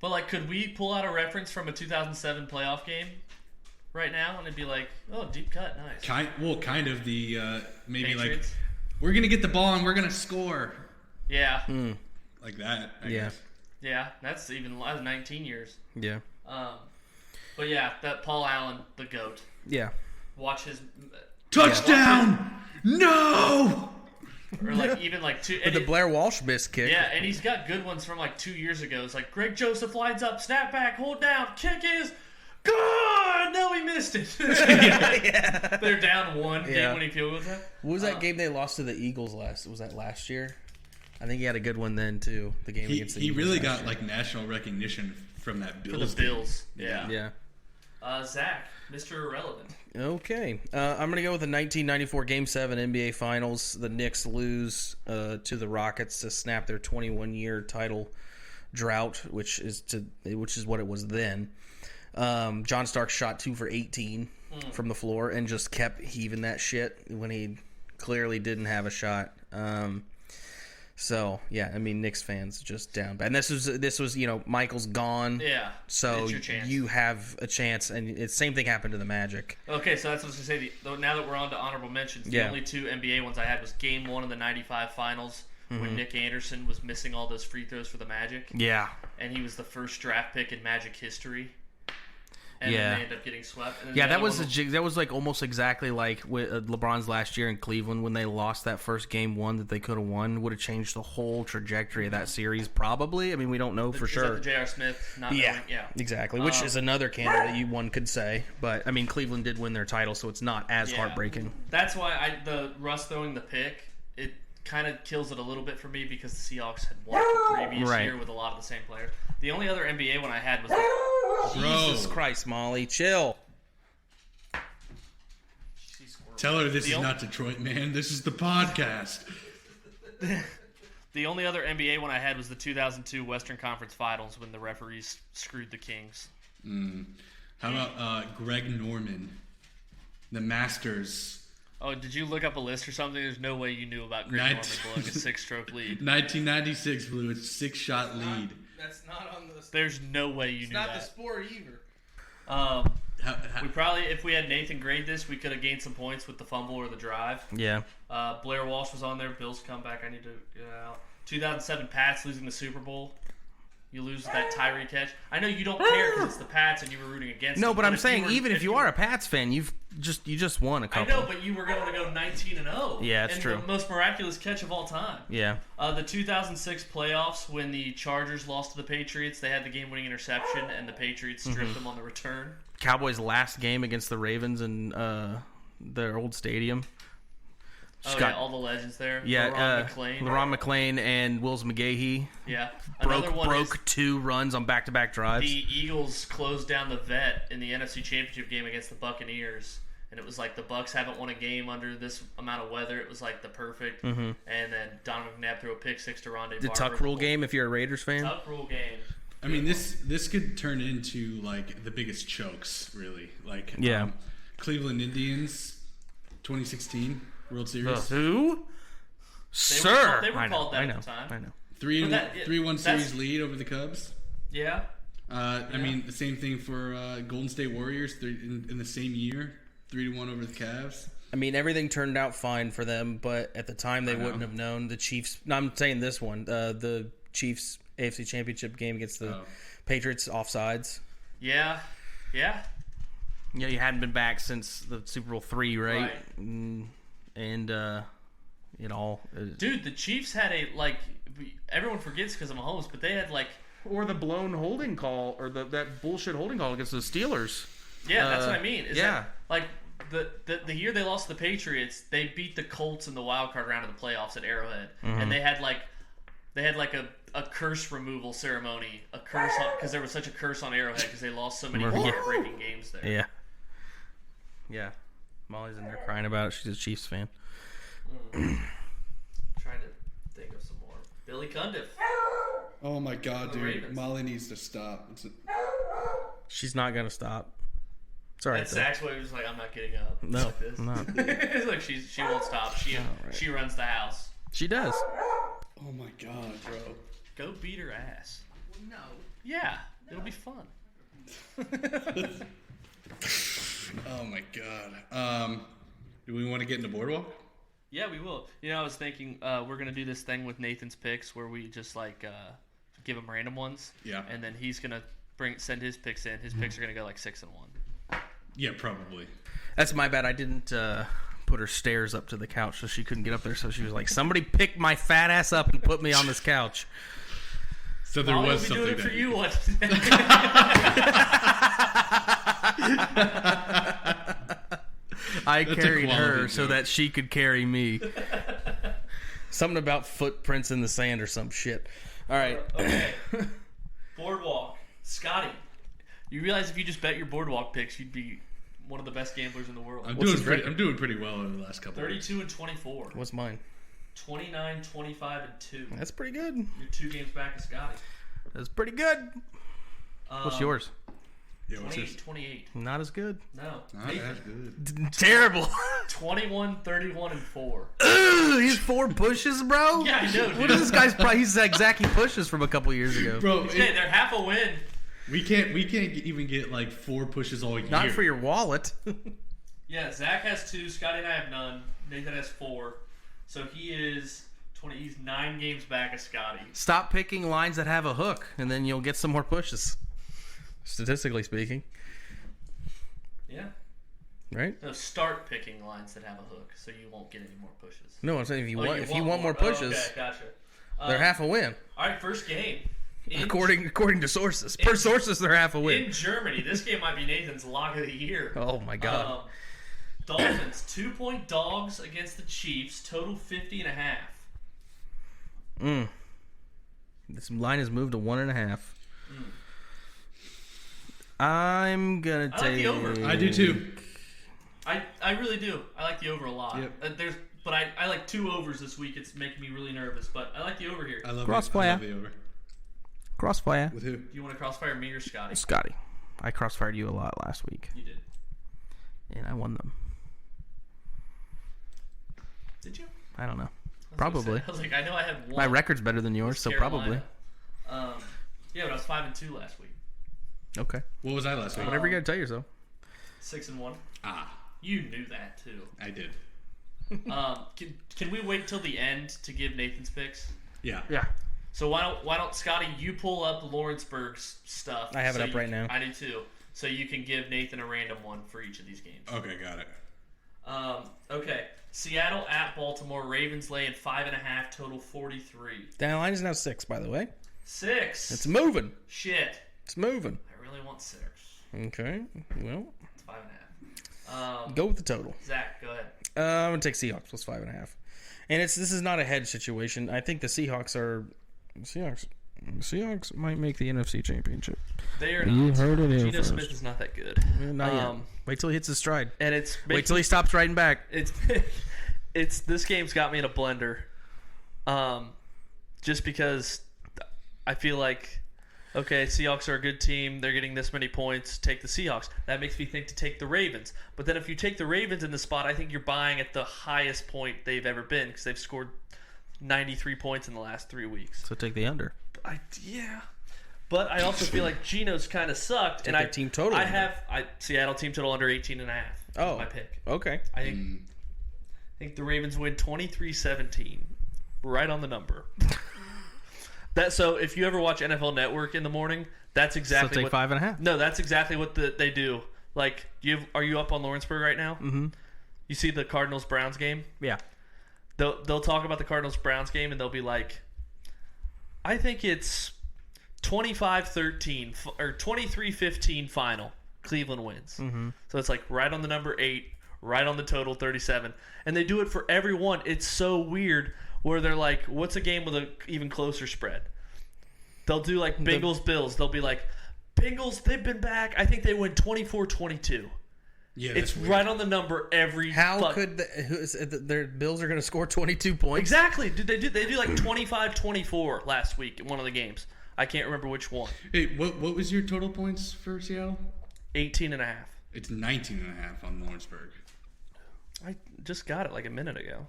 But could we pull out a reference from a 2007 playoff game right now, and it'd be oh, deep cut, nice. Kind of the maybe Patriots? we're gonna get the ball and we're gonna score Yeah. like that. I Yeah. guess. Yeah, that's 19 years. Yeah. But yeah, that Paul Allen, the GOAT. Yeah. Watch his, Touchdown! No! or even two. But And the Blair Walsh missed kick. yeah, and he's got good ones from 2 years ago. It's Greg Joseph lines up, snap back, hold down, kick is good. No, he missed it. Yeah. They're down one Yeah. game-winning field goal. What was that game they lost to the Eagles last? Was that last year? I think he had a good one then too. The game against the He Eagles. really last got year. national recognition from that For Bills. the Bills. Yeah. Yeah. Zach, Mr. Irrelevant. Okay. I'm gonna go with the 1994 Game 7 NBA Finals. The Knicks lose to the Rockets to snap their 21-year title drought, which is what it was then. John Starks shot 2 for 18 from the floor and just kept heaving that shit when he clearly didn't have a shot. So yeah, I mean Knicks fans just down bad. And this was Michael's gone. Yeah. So it's your chance. you have a chance, and the same thing happened to the Magic. Okay, so that's what I was going to say. Now that we're on to honorable mentions, the Yeah. only two NBA ones I had was Game 1 of the 95 Finals when Nick Anderson was missing all those free throws for the Magic. Yeah. And he was the first draft pick in Magic history. And Yeah. then they ended up getting swept. And then Yeah, the that other was one almost exactly like with LeBron's last year in Cleveland when they lost that first game 1 that they could have won. Would have changed the whole trajectory of that series, probably. I mean, we don't know for is sure. that the J.R. Smith not knowing? Yeah. Exactly. Which is another candidate one could say, but I mean, Cleveland did win their title, so it's not as Yeah. heartbreaking. That's why the Russ throwing the pick, it kind of kills it a little bit for me because the Seahawks had won the previous Right. year with a lot of the same players. The only other NBA one I had was Jesus Christ, Molly, chill. Tell her this The is only- not Detroit, man. This is the podcast. The only other NBA one I had was the 2002 Western Conference Finals when the referees screwed the Kings. How about Greg Norman, the Masters, Oh, did you look up a list or something? There's no way you knew about Greg Norman blowing a 6-stroke lead. 1996 blew a 6-shot lead. That's not on the. There's no way you knew that. sport either. We probably, if we had Nathan grade this, we could have gained some points with the fumble or the drive. Yeah. Blair Walsh was on there. Bills comeback. I need to get it out. 2007 Pats losing the Super Bowl. You lose that Tyree catch. I know you don't care because it's the Pats and you were rooting against them. No, but I'm saying even if you are a Pats fan, you just won a couple. I know, but you were going to go 19-0. Yeah, it's true. The most miraculous catch of all time. Yeah. The 2006 playoffs, when the Chargers lost to the Patriots, they had the game-winning interception, and the Patriots stripped them on the return. Cowboys' last game against the Ravens in their old stadium. Yeah, all the legends there. Yeah, LaRon McClain and Wills McGahee. Yeah, broke 2 runs on back-to-back drives. The Eagles closed down the vet in the NFC Championship game against the Buccaneers, and it was like the Bucs haven't won a game under this amount of weather. It was like the perfect. And then Donovan McNabb threw a pick 6 to Rondé Barber. The Tuck Rule game, if you're a Raiders fan. Tuck Rule game. I mean, this could turn into like the biggest chokes, really. Like Cleveland Indians, 2016 World Series. Who? Sir, they were called that at the time. I know. 3-1 series lead over the Cubs. Yeah. I mean, the same thing for Golden State Warriors in the same year, 3-1 over the Cavs. I mean, everything turned out fine for them, but at the time they wouldn't have known. The Chiefs. No, I'm saying this one. The Chiefs AFC Championship game against the Patriots offsides. Yeah. Yeah, you hadn't been back since the Super Bowl III, right? And it all. Dude, the Chiefs had everyone forgets because of Mahomes, but they had or the blown holding call, or that bullshit holding call against the Steelers. Yeah, that's what I mean. The year they lost to the Patriots, they beat the Colts in the wild card round of the playoffs at Arrowhead, and they had a curse removal ceremony, because there was such a curse on Arrowhead because they lost so many heartbreaking games there. Yeah. Molly's in there crying about it. She's a Chiefs fan. Trying to think of some more. Billy Cundiff. Oh my God, dude! Ravens. Molly needs to stop. She's not gonna stop. It's all right. That's Zach's way. He was like, I'm not getting up. No, like this. I'm not. It's like she won't stop. She runs the house. She does. Oh my God, bro! Go beat her ass. No. Yeah, it'll be fun. Oh my God. Do we want to get into Boardwalk? Yeah, we will. I was thinking we're gonna do this thing with Nathan's picks where we just give him random ones. Yeah. And then he's gonna send his picks in. His picks are gonna go 6-1. Yeah, probably. That's my bad. I didn't put her stairs up to the couch so she couldn't get up there. So she was like, "Somebody pick my fat ass up and put me on this couch." So there was something doing it for you one. I carried her so that she could carry me. Something about footprints in the sand or some shit. All right. Okay. Boardwalk. Scotty. You realize if you just bet your Boardwalk picks, you'd be one of the best gamblers in the world. I'm doing pretty well over the last couple. 32 and 24. What's mine? 29, 25, and 2. That's pretty good. You're 2 games back of Scotty. That's pretty good. What's yours? Yeah, what's 28. Not as good. No. Not as good. Terrible. 21, 31, and 4. He's 4 pushes, bro? Yeah, I know, dude. What is this guy's price? He's like Zachy pushes from a couple years ago. Bro, Okay, they're half a win. we can't even get 4 pushes all year. Not for your wallet. Yeah, Zach has 2. Scotty and I have none. Nathan has 4. So he is 20. He's 9 games back of Scotty. Stop picking lines that have a hook, and then you'll get some more pushes. Statistically speaking. Yeah. Right? No, start picking lines that have a hook, so you won't get any more pushes. No, I'm saying if you want more pushes, okay, gotcha. they're half a win. All right, first game. According to sources. Per sources, they're half a win. In Germany, this game might be Nathan's lock of the year. Oh, my God. Dolphins, 2-point dogs against the Chiefs, total 50.5. This line has moved to 1.5. I'm gonna take. I like the over. I do too. I really do. I like the over a lot. Yep. But I like 2 overs this week. It's making me really nervous. But I like the over here. I love Crossfire. I love the over. Crossfire. With who? Do you want to crossfire me or Scotty? Scotty. I crossfired you a lot last week. You did. And I won them. Did you? I don't know. Probably. I was like, I know I had 1. My record's better than yours, so Carolina. probably. Yeah, but I was 5-2 last week. Okay. What was I last week? Whatever you got to tell yourself. 6-1. Ah, You knew that too. I did. Can we wait till the end to give Nathan's picks? Yeah. Yeah. So why don't Scotty, you pull up Lawrenceburg's stuff. I have it up right now. I do too. So you can give Nathan a random one for each of these games. Okay, got it. Okay. Seattle at Baltimore. Ravens laying 5.5. Total 43. The line is now 6, by the way. 6. It's moving. Shit. It's moving. I really want 6. Okay. Well, It's 5.5. go with the total. Zach, go ahead. I'm gonna take Seahawks plus 5.5. And this is not a hedge situation. I think the Seahawks might make the NFC Championship. They are You not. heard it here Geno first. Smith is not that good. Not yet. Wait till he hits his stride. And it's Wait till he stops riding back. It's this game's got me in a blender. Just because I feel like, okay, Seahawks are a good team. They're getting this many points. Take the Seahawks. That makes me think to take the Ravens. But then if you take the Ravens in the spot, I think you're buying at the highest point they've ever been because they've scored 93 points in the last 3 weeks. So take the under. Yeah. But I also feel like Geno's kind of sucked. Take and the team total I under. have Seattle team total under 18.5. Oh. My pick. Okay. I think the Ravens win 23-17. Right on the number. So if you ever watch NFL Network in the morning, that's exactly So take 5.5. No, that's exactly what they do. Like, are you up on Lawrenceburg right now? Mm-hmm. You see the Cardinals-Browns game? Yeah. They'll talk about the Cardinals-Browns game, and they'll be like, I think it's 25-13 or 23-15 final. Cleveland wins. Mm-hmm. So it's like right on the number 8, right on the total 37. And they do it for everyone. It's so weird where they're like, what's a game with an even closer spread? They'll do like Bengals-Bills. They'll be like, Bengals, they've been back. I think they win 24-22. Yeah, it's right on the number every. How could their Bills are going to score 22 points? Exactly. They do like 25-24 last week in one of the games. I can't remember which one. Hey, what was your total points for Seattle? 18.5. It's 19.5 on Lawrenceburg. I just got it like a minute ago.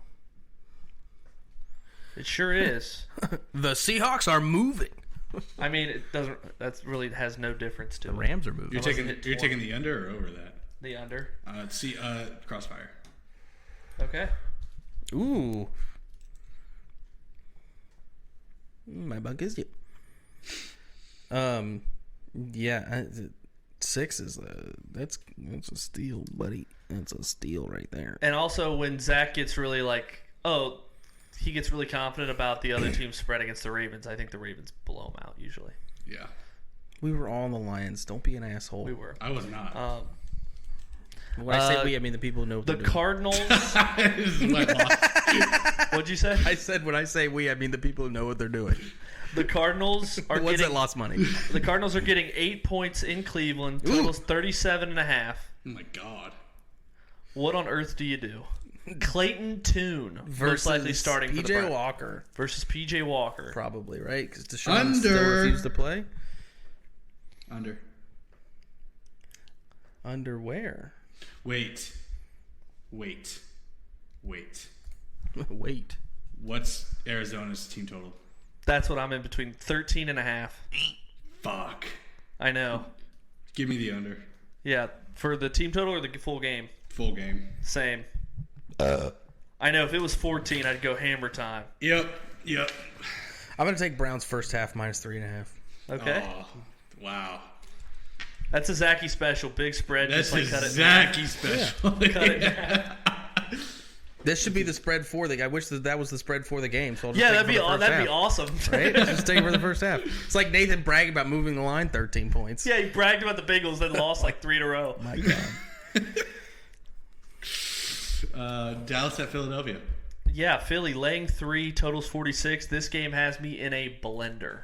It sure is. The Seahawks are moving. I mean, it doesn't. That really has no difference to The it. Rams are moving. You're hit taking 20. the under or over that? The under. Crossfire. Okay. Ooh. My bug is you. Yeah. 6 is that's a steal, buddy. That's a steal right there. And also, when Zach gets really he gets really confident about the other team's spread against the Ravens, I think the Ravens blow them out usually. Yeah. We were all on the Lions. Don't be an asshole. We were. I was not. When I say we, I mean the people who know what The they're doing. Cardinals. This is my loss. What'd you say? I said when I say we, I mean the people who know what they're doing. The Cardinals are The ones that getting lost money. the Cardinals are getting 8 points in Cleveland. Totals 37.5. Oh my god. What on earth do you do? Clayton Tune Versus most likely starting for the P.J. Browns. Walker. Versus P.J. Walker. Probably, right? Because Deshaun Under. still refused to play. Under. Underwear. Wait. Wait. What's Arizona's team total? That's what I'm in between 13.5. Fuck. I know. Give me the under. Yeah, for the team total or the full game? Full game. Same. I know if it was 14, I'd go hammer time. Yep. I'm going to take Browns first half minus 3.5. Okay. Oh, wow. That's a Zachy special. Big spread. That's just a cut it in half. Zachy special. Cut it in half. This should be the spread for the. I wish that was the spread for the game. So I'll just Yeah, take that'd it for the first be half, awesome. Right? Just take it for the first half. It's like Nathan bragging about moving the line 13 points. Yeah, he bragged about the Bengals, then lost like 3 in a row. My God. Dallas at Philadelphia. Yeah, Philly laying 3, totals 46. This game has me in a blender.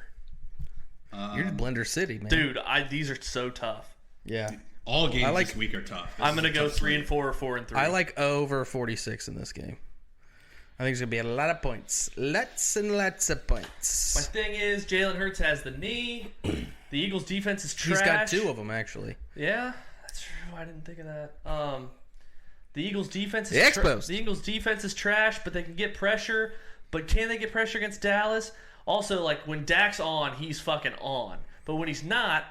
You're just Blender City, man. Dude, these are so tough. Yeah. All games like- this week are tough. I'm going to go 3-4 or 4-3. I like over 46 in this game. I think it's going to be a lot of points. Lots and lots of My points. thing is, Jalen Hurts has the knee. The Eagles' defense is trash. He's got 2 of them, actually. Yeah, that's true. I didn't think of that. The Eagles' defense is Expos. The Eagles' defense is trash, but they can get pressure. But can they get pressure against Dallas? Also, like when Dak's on, he's fucking on. But when he's not,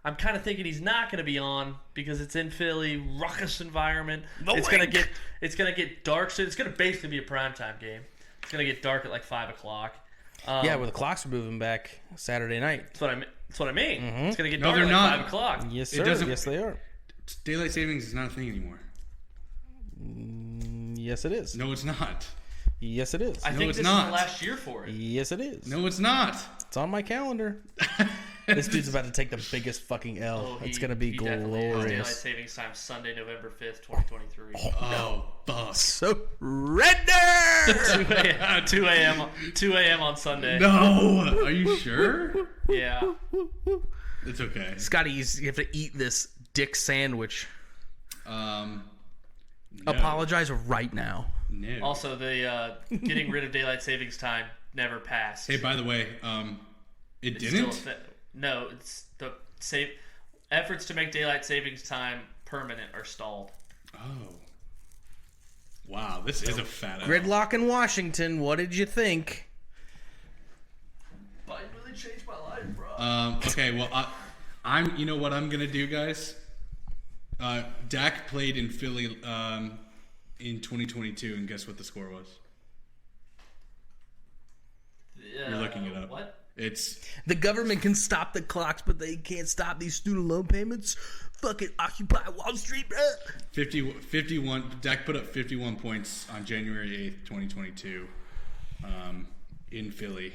I'm kind of thinking he's not going to be on because it's in Philly, raucous environment. It's wink. gonna get dark. So it's gonna basically be a primetime game. It's gonna get dark at like 5 o'clock. Yeah, well, the clocks are moving back Saturday night. That's what I mean. Mm-hmm. It's gonna get No, dark they're at not. like 5 o'clock. Yes, It sir. doesn't- Yes, they are. Daylight savings is not a thing anymore. Yes, it is. No, it's not. Yes, it is. I No, think it's this not. is the last year for it. Yes, it is. No, it's not. It's on my calendar. This dude's about to take the biggest fucking L. It's going to be he definitely is. Daylight glorious. savings time Sunday, November 5th, 2023. Oh, fuck. So, Redner! 2 a.m. on Sunday. No! Are you sure? Yeah. It's okay. Scotty, you have to eat this dick sandwich. No. Apologize right now. No. Also, the getting rid of daylight savings time never passed. Hey, by the way, it It's didn't? still no, it's the efforts to make daylight savings time permanent are stalled. Oh. Wow, this is a fat L. Gridlock in Washington, what did you think? Biden really changed my life, bro. Okay, well, you know what I'm gonna do, guys? Dak played in Philly in 2022, and guess what the score was? You're looking it up. What? It's The government can stop the clocks, but they can't stop these student loan payments. Fucking Occupy Wall Street, bro. 51. Dak put up 51 points on January 8th, 2022, in Philly.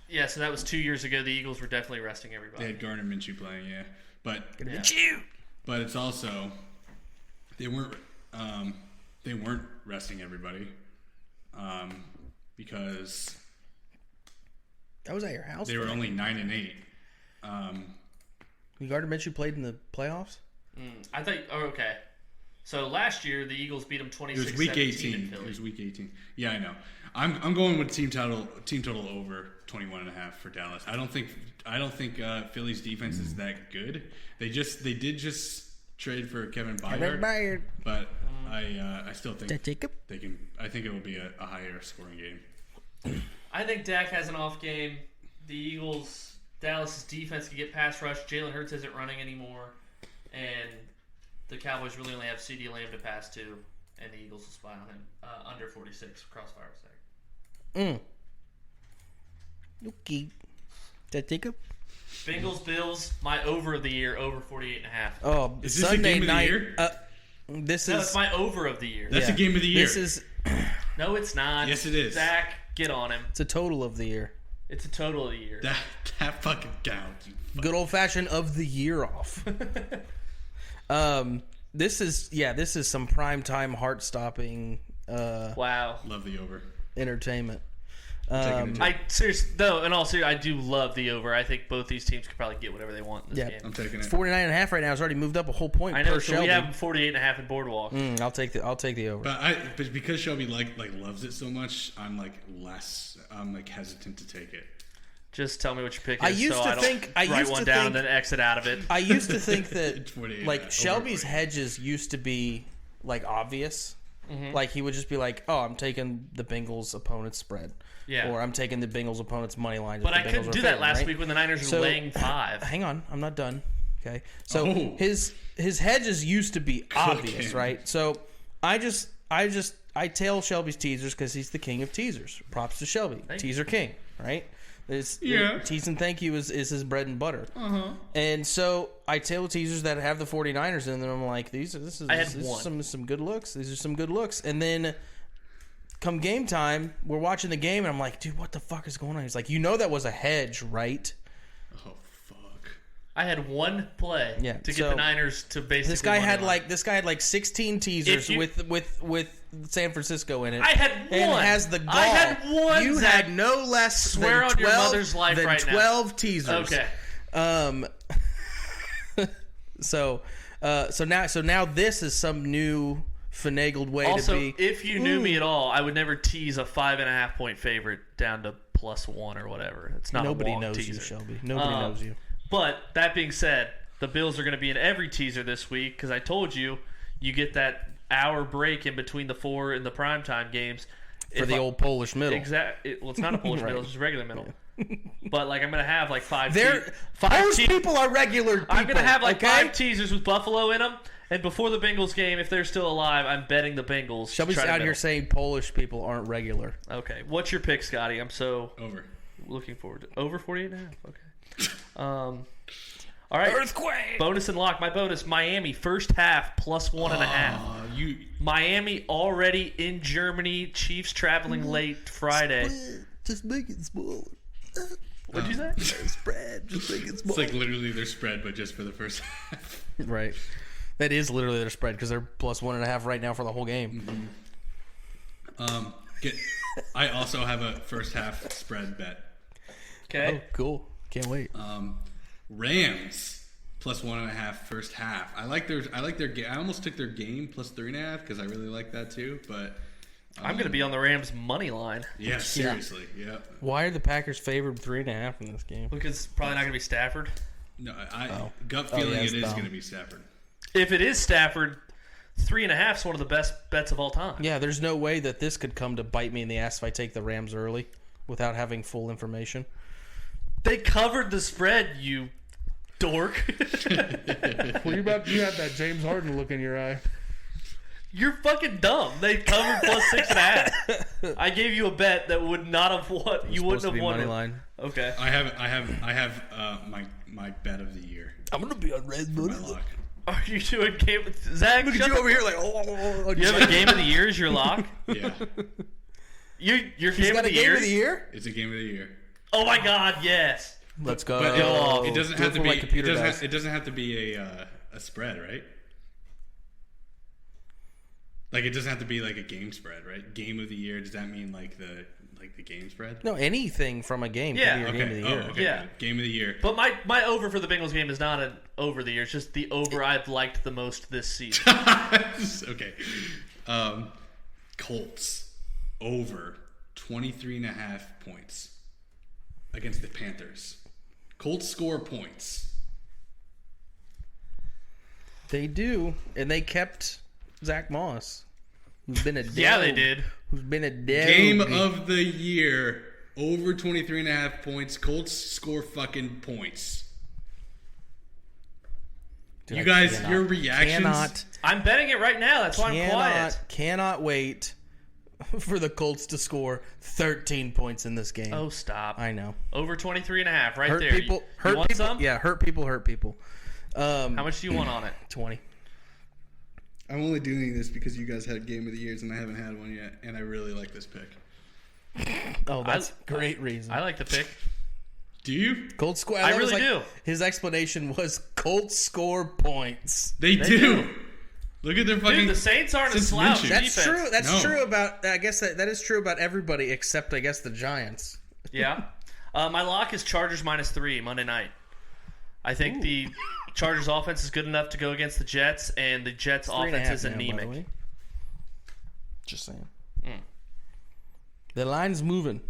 Yeah, so that was 2 years ago. The Eagles were definitely resting They everybody. had Garner Minshew playing, yeah, but Chew. but it's also they weren't resting everybody, because That was at your house? they were only 9-8. Gardner Minshew played in the playoffs? I thought. Oh, okay. So last year the Eagles beat them 26-17 It was week 18. in Philly. It was week 18. Yeah, I know. I'm going with team total over 21.5 for Dallas. I don't think Philly's defense is that good. They did just trade for Kevin Byard, but I still think Jacob? they can. I think it will be a higher scoring game. I think Dak has an off game. The Dallas' defense can get pass rush. Jalen Hurts isn't running anymore, and the Cowboys really only have CeeDee Lamb to pass to, and the Eagles will spy on him under 46 crossfire sack. Okay. Jacob? Bengals Bills, my over of the year, over 48.5. Oh, Is this Sunday a game of the night. year? This No, is it's my over of the year. That's a game of the year. This is No, it's not. Yes, it is. Zach, get on him. it's a total of the year. It's a total of the year. that fucking counts. Good old fashioned of the year off. This is some primetime heart stopping Wow. Love the over. entertainment. Taking it. I seriously though, in all seriousness, I do love the over. I think both these teams could probably get whatever they want in this Yeah. game. I'm taking It's it. 49.5 right now. It's already moved up a whole point I know. per So Shelby. we have 48.5 in Boardwalk. I'll take the over. But because Shelby like loves it so much, I'm hesitant to take it. Just tell me what your pick is. I used so to I don't think- I write used one to down think- and then exit out of it. I used to think that It's 48, like over Shelby's 48. hedges used to be like obvious. Mm-hmm. Like he would just be like, "Oh, I'm taking the Bengals opponent's spread." Yeah. Or I'm taking the Bengals opponent's money line. if But the I couldn't Bengals do are that favored, last right? week when the Niners were So- laying 5. Hang on, I'm not done. Okay. So Oh. his hedges used to be obvious, Cooking. right? So I tail Shelby's teasers because he's the king of teasers. Props to Shelby, Thank teaser king, right? Yeah. Tease and thank you is his bread and butter. And so I tail teasers that have the 49ers in them. I'm like, this is some good looks. These are some good looks. And then come game time, we're watching the game, and I'm like, dude, what the fuck is going on? He's like, you know that was a hedge, right? Oh fuck! I had one play Yeah, to get so the Niners to basically. This guy money had line. like 16 teasers If you- with San Francisco in it. I had and one. has the gall. I had one, You Zach. had no less Swear than on your 12, mother's life than right now. 12 teasers. Okay. So now this is some new finagled way Also, to be. if you knew me at all, I would never tease a 5.5 point favorite down to +1 or whatever. It's not Nobody a long knows teaser. you, Shelby. Nobody knows you. But that being said, the Bills are going to be in every teaser this week because I told you get that hour break in between the 4 and the primetime games. for the old Polish middle. Exactly. Well, it's not a Polish Right. middle; it's just regular middle. But like, I'm gonna have like five. Polish people are regular people. I'm gonna have like okay? 5 teasers with Buffalo in them. And before the Bengals game, if they're still alive, I'm betting the Bengals. Shelby's out here saying Polish people aren't regular. Okay, what's your pick, Scotty? I'm so Over. looking forward to over 48.5. Okay. All right. Earthquake. Bonus and lock. My bonus: Miami first half plus 1.5. Miami already in Germany. Chiefs traveling late Friday. Just make it smaller. What'd you say? Spread. Just make it smaller. It's like literally their spread, but just for the first half. Right. That is literally their spread because they're plus 1.5 right now for the whole game. I also have a first half spread bet. Okay. Oh, cool. Can't wait. Rams plus 1.5 first half. I like their game. I almost took their game plus 3.5 because I really like that too. But I'm going to be on the Rams money line yeah, seriously, yeah. Why are the Packers favored 3.5 in this game? because it's probably not going to be Stafford. No, gut feeling yeah, it is dumb. going to be Stafford. If it is Stafford, 3.5 is one of the best bets of all time. Yeah, there's no way that this could come to bite me in the ass if I take the Rams early without having full information. They covered the spread, you dork. Well, you have that James Harden look in your eye. You're fucking dumb. They covered plus 6.5. I gave you a bet that would not have won. You wouldn't have won. Money line. Okay. I have my bet of the year. I'm gonna be on Red My Bull. lock. Are you doing game with Zach? Look at you over here like, oh. You have a game of the year as your lock? Yeah, Your He's game got of a the game year? of the year? it's a game of the year. Oh my god, yes. Let's go. But it doesn't Do have to for be. my computer It dice. doesn't have to be a spread, right? Like it doesn't have to be like a game spread, right? Game of the year. Does that mean like the game spread? No, anything from a game Yeah. can be your game of the year. okay. Yeah. Game of the year. But my over for the Bengals game is not an over the year. It's just the over I've liked the most this season. Okay. Colts over 23.5 points against the Panthers. Colts score points. They do, and they kept Zach Moss, who's been a Yeah, they did. Who's been a dog. Game of the year. Over 23.5 points. Colts score fucking points. Dude, You I guys, cannot- your reactions. I'm betting it right now. That's why I'm quiet. Cannot wait for the Colts to score 13 points in this game. Oh, stop. I know. Over 23.5 right Hurt there. people. You Hurt want people. some? Yeah, hurt people. How much do you want on it? 20. I'm only doing this because you guys had game of the years and I haven't had one yet, and I really like this pick. Oh, that's great reason. I like the pick. Do you? Colts score. I that was really do. His explanation was Colts score points. They do. Look at their fucking. Dude, the Saints aren't a since slouch Minshew. That's defense. true. That's No. true about. I guess that is true about everybody except I guess the Giants. Yeah. My lock is Chargers -3 Monday night. I think the Chargers offense is good enough to go against the Jets, and the Jets 3.5 offense is now, by the anemic. way. Just saying. The line's moving.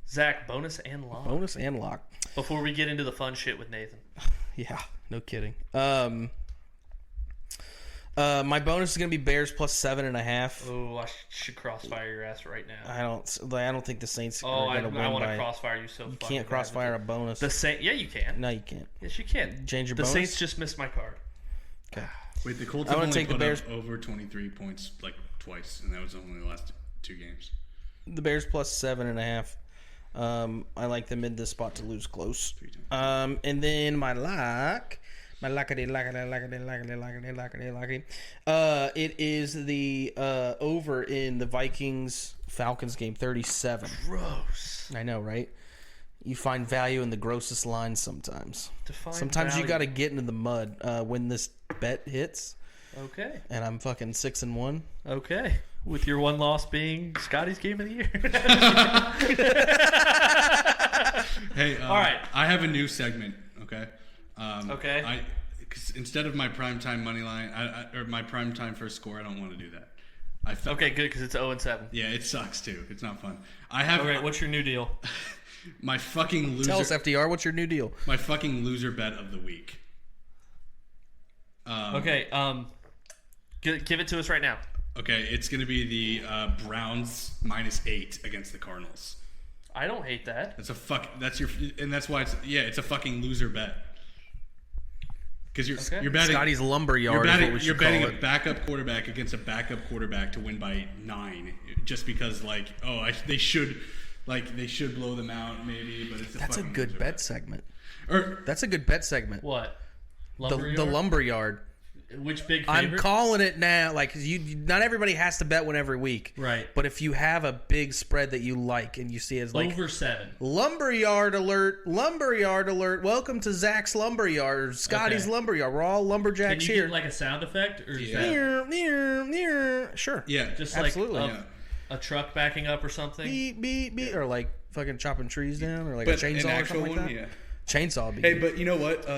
Zach, bonus and lock. Bonus and lock. Before we get into the fun shit with Nathan. Yeah, no kidding. My bonus is gonna be Bears plus 7.5. Oh, I should crossfire your ass right now. I don't think the Saints Oh, are I gonna win want to by. crossfire you so You fucking can't crossfire a bonus. The Saints, yeah, you can. No, you can't. Yes, you can. Change your the bonus? Saints just missed my card. Okay. Wait, the Colts I have wanna only take the put Bears- up over 23 points like twice, and that was only the last 2 games. The Bears plus 7.5. I like them in this spot to lose close. 3 times. And then my lockity. It is the over in the Vikings-Falcons game, 37. Gross. I know, right? You find value in the grossest lines sometimes. Define Sometimes you value. got to get into the mud when this bet hits. Okay. And I'm fucking 6-1. Okay. With your one loss being Scotty's game of the year. Hey, All right. I have a new segment. Okay. Okay. 'Cause instead of my primetime money line, or my primetime first score, I don't want to do that. I felt, Okay, good, because it's 0-7. Yeah, it sucks too. It's not fun. I have Okay, what's your new deal? my fucking loser. Tell us, FDR, what's your new deal? My fucking loser bet of the week. Okay, give it to us right now. Okay, it's going to be the Browns -8 against the Cardinals. I don't hate that. That's why it's a fucking loser bet. Because you're betting Scotty's lumberyard. You're betting a backup quarterback against a backup quarterback to win by 9, just because they should blow them out maybe, but That's a good bet segment. Or That's a good bet segment. What? The lumberyard. Which big favorite? I'm calling it now. Like not everybody has to bet one every week, right? But if you have a big spread that you like and you see it as like over 7, lumberyard alert, welcome to Zach's lumberyard, Scotty's lumberyard. We're all lumberjacks Can you here. get like a sound effect or is Sure. Yeah, just absolutely. Like a truck backing up or something. Beep beep beep, or like fucking chopping trees down, or like a chainsaw or something like that. Yeah. Chainsaw. Would be Hey, good. but you know what?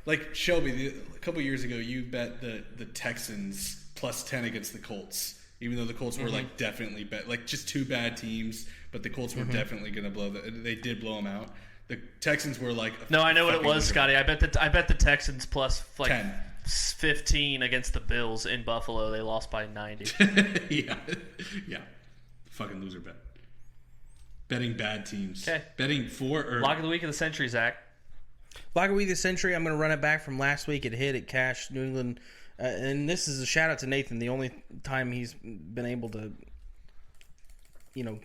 Like Shelby, a couple years ago, you bet the Texans +10 against the Colts, even though the Colts were like definitely just two bad teams, but the Colts were definitely going to blow they did blow them out. The Texans were like no, I know what it was, Scotty. I bet the Texans plus like 10. 15 against the Bills in Buffalo. They lost by 90. yeah, fucking loser bet. Betting bad teams. Okay. Betting for or Lock of the week of the century, Zach. Lock of the week of the century. I'm going to run it back from last week. It hit. It cashed. New England. And this is a shout out to Nathan. The only time he's been able to,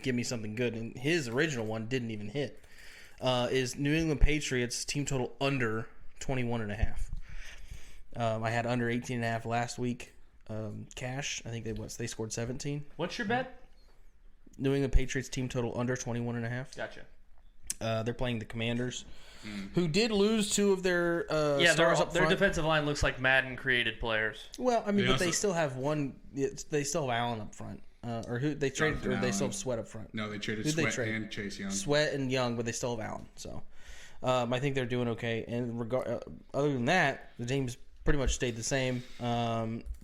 give me something good, and his original one didn't even hit, is New England Patriots team total under 21.5. I had under 18.5 last week. Cash. I think they scored 17. What's your bet? New England Patriots team total under 21.5. Gotcha. They're playing the Commanders, who did lose 2 of their stars up their front. defensive line looks like Madden created players. Well, I mean, They but they also- still have one. They still have Allen up front, or who they traded, Jonathan or they still Allen. have Sweat up front. No, they traded Who'd they Sweat trade? and Chase Young. Sweat and Young, but they still have Allen. So, I think they're doing okay. And other than that, the team's pretty much stayed the same.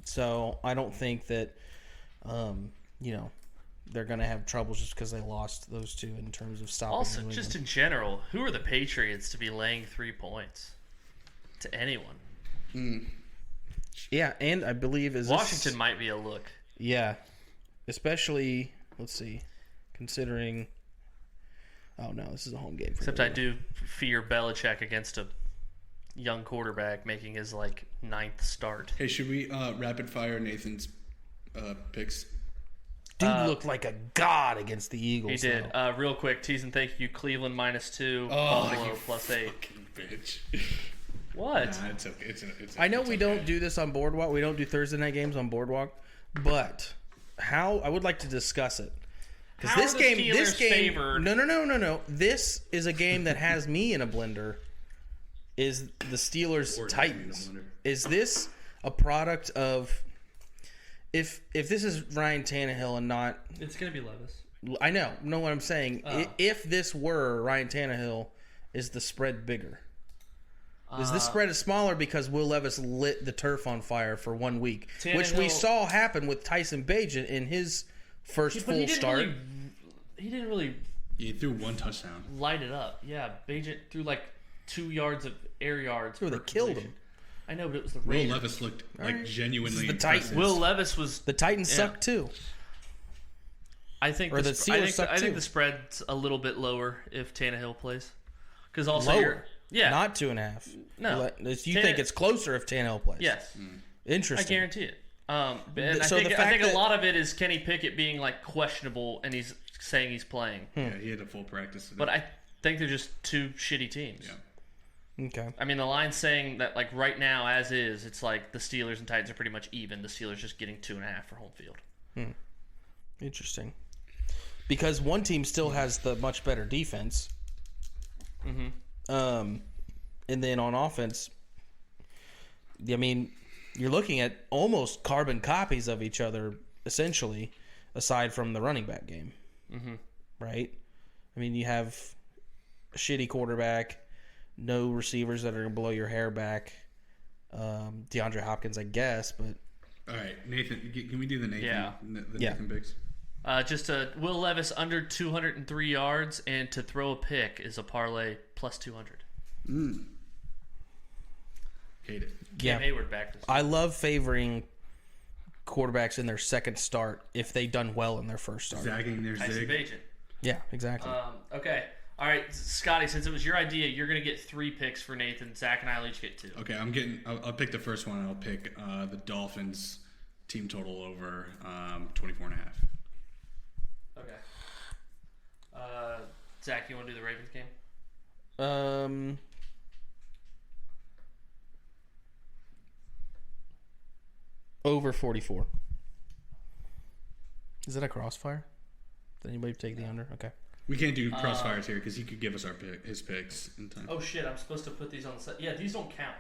So I don't think that, they're going to have trouble just because they lost those 2 in terms of stopping. Also, New just England. in general, who are the Patriots to be laying 3 points to anyone? Yeah, and I believe Washington might be a look. Yeah, especially let's see, considering. Oh no, this is a home game. Except I do fear Belichick against a young quarterback making his 9th start. Hey, should we rapid fire Nathan's picks? Dude looked like a god against the Eagles. He did. though. Real quick, tease and thank you. Cleveland -2, Oh, Buffalo you +8. fucking bitch. What? Nah, it's okay. It's I know it's we okay. don't do this on Boardwalk. We don't do Thursday night games on Boardwalk, but I would like to discuss it because How this are the game, Steelers favored? No. This is a game that has me in a blender. Is the Steelers Titans? Is this a product of if this is Ryan Tannehill and not? It's going to be Levis. I know what I'm saying. If this were Ryan Tannehill, is the spread bigger? Is this spread smaller because Will Levis lit the turf on fire for 1 week, which we Tannehill- saw happen with Tyson Bagent in his first full start? He didn't really He threw 1 touchdown. light it up. Yeah, Bagent threw 2 yards of air yards. They per killed completion. him. I know, but it was the Will Raiders. Levis looked right. genuinely This is the impressive. Titans. Will Levis was. The Titans Yeah. suck too. I think Or the I Steelers think, suck I think too. the spread's a little bit lower if Tannehill plays. Because also Lower, yeah, not 2.5. No. You think it's closer if Tannehill plays? yes, I Interesting. guarantee it. And So I the think fact a that- lot of it is Kenny Pickett being questionable, and he's saying he's playing. Yeah, he had a full practice today. But I think they're just 2 shitty teams. Yeah. Okay. I mean, the line's saying that right now, as is, it's the Steelers and Titans are pretty much even. The Steelers just getting 2.5 for home field. Interesting. Because one team still has the much better defense. And then on offense, I mean, you're looking at almost carbon copies of each other, essentially, aside from the running back game. Right? I mean, you have a shitty quarterback, no receivers that are going to blow your hair back. DeAndre Hopkins, I guess, but All right, Nathan, can we do the Nathan? Yeah. The Yeah. Nathan picks. Just Will Levis under 203 yards and to throw a pick is a parlay +200. Hate it. yeah. Cam Hayward back this I love favoring quarterbacks in their second start if they done well in their first start. Zagging their Tyson zig. Bagent. Yeah, exactly. Okay. All right, Scotty, since it was your idea, you're going to get 3 picks for Nathan. Zach and I will each get 2. Okay, I'll pick the first one. I'll pick the Dolphins team total over 24.5. Okay. Zach, you want to do the Ravens game? Over 44. Is that a crossfire? Did anybody take the under? Okay. We can't do crossfires here because he could give us his picks in time. Oh, shit, I'm supposed to put these on the side. Yeah, these don't count.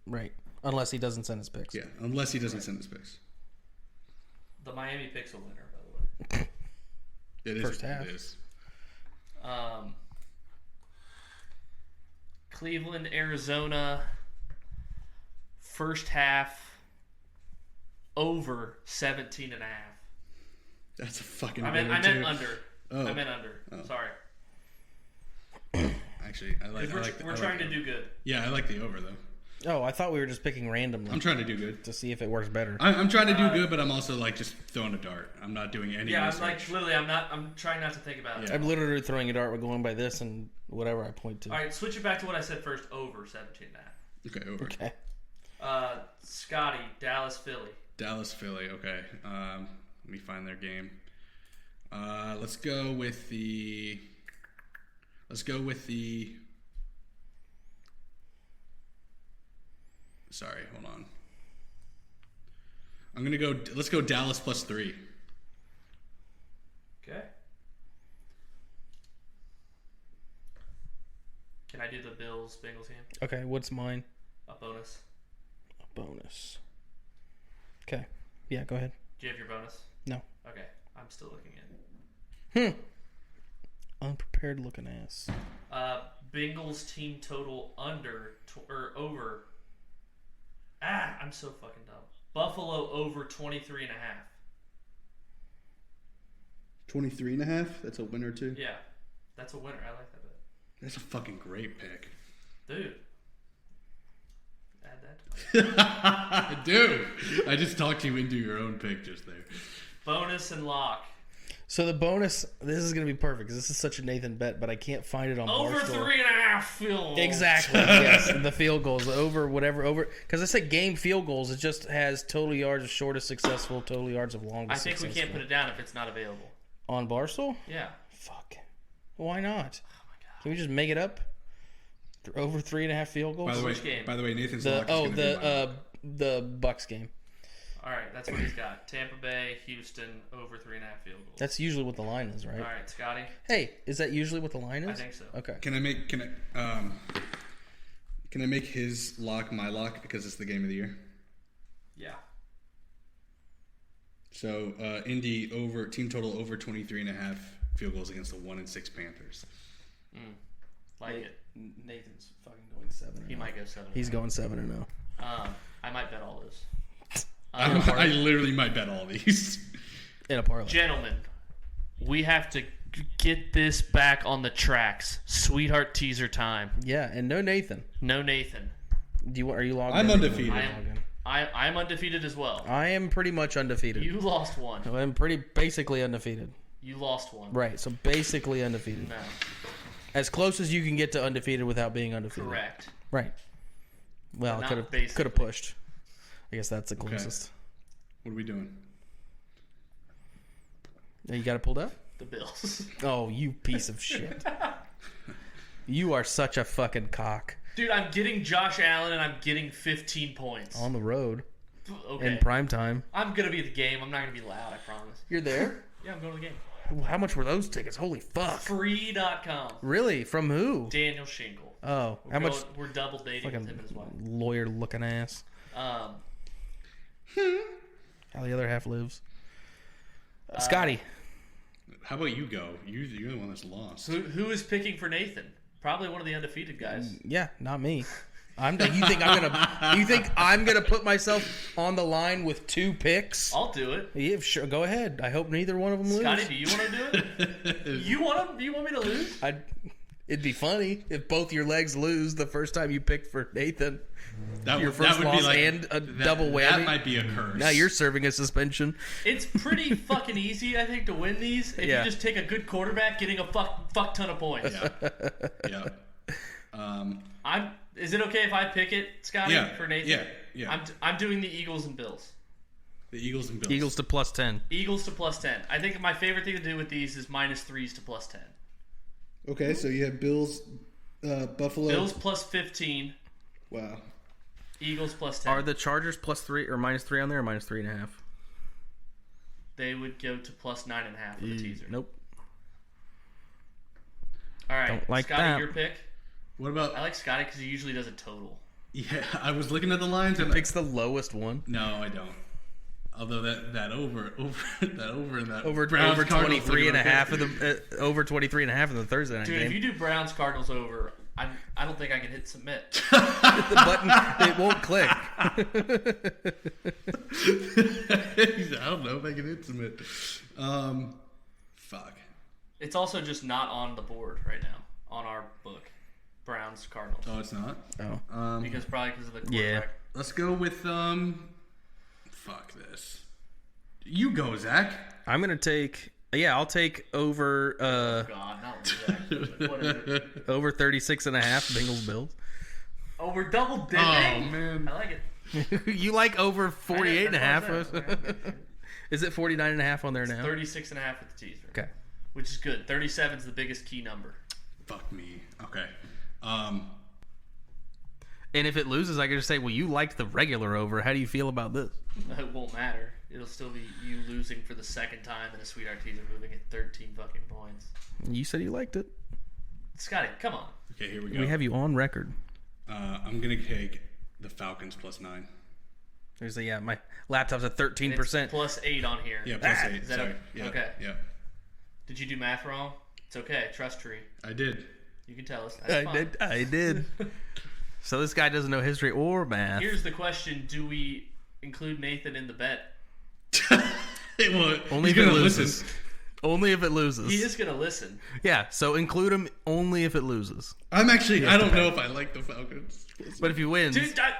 Right. Unless he doesn't send his picks. Yeah, unless he doesn't send his picks. The Miami picks a winner, by the way. It is. First half. It is. Cleveland, Arizona, first half, over 17.5. That's a fucking. I meant under. Oh. I meant under. Oh. Sorry. Actually, I like. We're trying to do good. Yeah, I like the over though. Oh, I thought we were just picking randomly. I'm trying to do good. To see if it works better. I'm trying to do good, but I'm also like just throwing a dart. I'm not doing any. Yeah, research. I'm like literally. I'm trying not to think about it. Yeah. I'm literally throwing a dart. We're going by this and whatever I point to. All right, switch it back to what I said first. Over 17.5. Okay, over. Okay. Scotty, Dallas, Philly. Dallas, Philly. Okay. Let me find their game. Let's go with the. Sorry, hold on. I'm gonna go. Let's go Dallas +3. Okay. Can I do the Bills Bengals game? Okay, what's mine? A bonus. A bonus. Okay. Yeah, go ahead. Do you have your bonus? No. Okay, I'm still looking in. Unprepared looking ass. Bengals team total under or over. I'm so fucking dumb. Buffalo over 23.5. 23.5. That's a winner too. Yeah, that's a winner. I like that bet. That's a fucking great pick. Dude. Add that. Dude, I just talked you into your own pick just there. Bonus and lock. So the bonus, this is going to be perfect because this is such a Nathan bet, but I can't find it on Over Barstool. 3.5 field goals. Exactly. Yes, the field goals over because I said game field goals. It just has total yards of shortest successful, total yards of longest. I think we successful. can't put it down if it's not available. On Barstool. Yeah. Fuck. Why not? Oh my god. Can we just make it up? Over 3.5 field goals. Which game? By the way, Nathan's lock is going to be the Bucks game. All right, that's what he's got. Tampa Bay, Houston, over 3.5 field goals. That's usually what the line is, right? All right, Scotty. Hey, is that usually what the line is? I think so. Okay. Can I make his lock my lock because it's the game of the year? Yeah. So Indy over team total over 23.5 field goals against the 1-6 Panthers. Like it. Nathan's fucking going 7. He might go 7. He's going 7-0. I might bet all those. I literally might bet all these. In a parlay. Gentlemen, we have to get this back on the tracks. Sweetheart teaser time. Yeah, and no Nathan. No Nathan. Are you logged in? I'm undefeated. I'm undefeated as well. I am pretty much undefeated. You lost one. I'm basically undefeated. You lost one. Right, so basically undefeated. No. As close as you can get to undefeated without being undefeated. Correct. Right. Well, But could not have pushed. I guess that's the closest. What are we doing? You got it pulled up? The Bills. Oh, you piece of shit. You are such a fucking cock. Dude, I'm getting Josh Allen and I'm getting 15 points. On the road. Okay. In prime time. I'm going to be at the game. I'm not going to be loud, I promise. You're there? Yeah, I'm going to the game. How much were those tickets? Holy fuck. Free.com. Really? From who? Daniel Shingle. Oh. How much? We're double dating with him and his wife. Lawyer looking ass. How the other half lives. Scotty. How about you go? You're the one that's lost. Who is picking for Nathan? Probably one of the undefeated guys. Yeah, not me. You think I'm gonna put myself on the line with 2 picks? I'll do it. Yeah, sure. Go ahead. I hope neither one of them lose. Scotty, do you want to do it? You want me to lose? It'd be funny if both your legs lose the first time you picked for Nathan. Your first would loss be like, and a double whammy. That might be a curse. Now you're serving a suspension. It's pretty fucking easy, I think, to win these if Yeah. you just take a good quarterback getting a fuck ton of points. Yeah. Is it okay if I pick it, Scotty, for Nathan? Yeah. I'm doing the Eagles and Bills. The Eagles and Bills. Eagles to +10. Eagles to +10. I think my favorite thing to do with these is -3s to +10. Okay, so you have Bills, Buffalo. Bills +15. Wow. Eagles +10. Are the Chargers +3 or -3 on there, or -3.5? They would go to +9.5 for the teaser. Nope. All right, Don't like Scotty, that. your pick. What about? I like Scotty because he usually does a total. Yeah, I was looking at the lines and Picks the lowest one. no, I don't. Although that over and that Over Browns, over Cardinals 23.5 looking of the over 23.5 in the Thursday night Dude, game. if you do Browns Cardinals over, I don't think I can hit submit. Hit the button, it won't click. I don't know if I can hit submit. Fuck. It's also just not on the board right now on our book. Browns Cardinals. Oh, it's not. Oh, Because of the quarterback. Yeah. Let's go with Fuck this. You go, Zach. I'm gonna take. Yeah, I'll take over. God, not exactly. What is it? Over 36.5 Bengals Bills. Oh, we're double dipping. Oh man. I like it. You like over 48.5? That's what I said. Is it 49.5 on there now? 36.5 with the teaser. Okay. Which is good. 37 is the biggest key number. Fuck me. Okay. And if it loses, I can just say, well, you liked the regular over. How do you feel about this? It won't matter. It'll still be you losing for the second time in a Sweetheart teaser, moving at 13 fucking points. You said you liked it. Scotty, come on. Okay, here we go. We have you on record. I'm gonna take the Falcons +9. There's a, my laptop's at 13%. It's +8 on here. Yeah, +8. Is that Sorry. okay? Yeah, Okay. Yeah. Did you do math wrong? It's okay. Trust tree. I did. You can tell us. That's fine. I did. So this guy doesn't know history or math. Here's the question: do we include Nathan in the bet? It won't. Only He's if it gonna loses. listen. Only if it loses. He is gonna listen. Yeah, so include him only if it loses. I'm actually. I don't know if I like the Falcons. But if he wins, Dude, I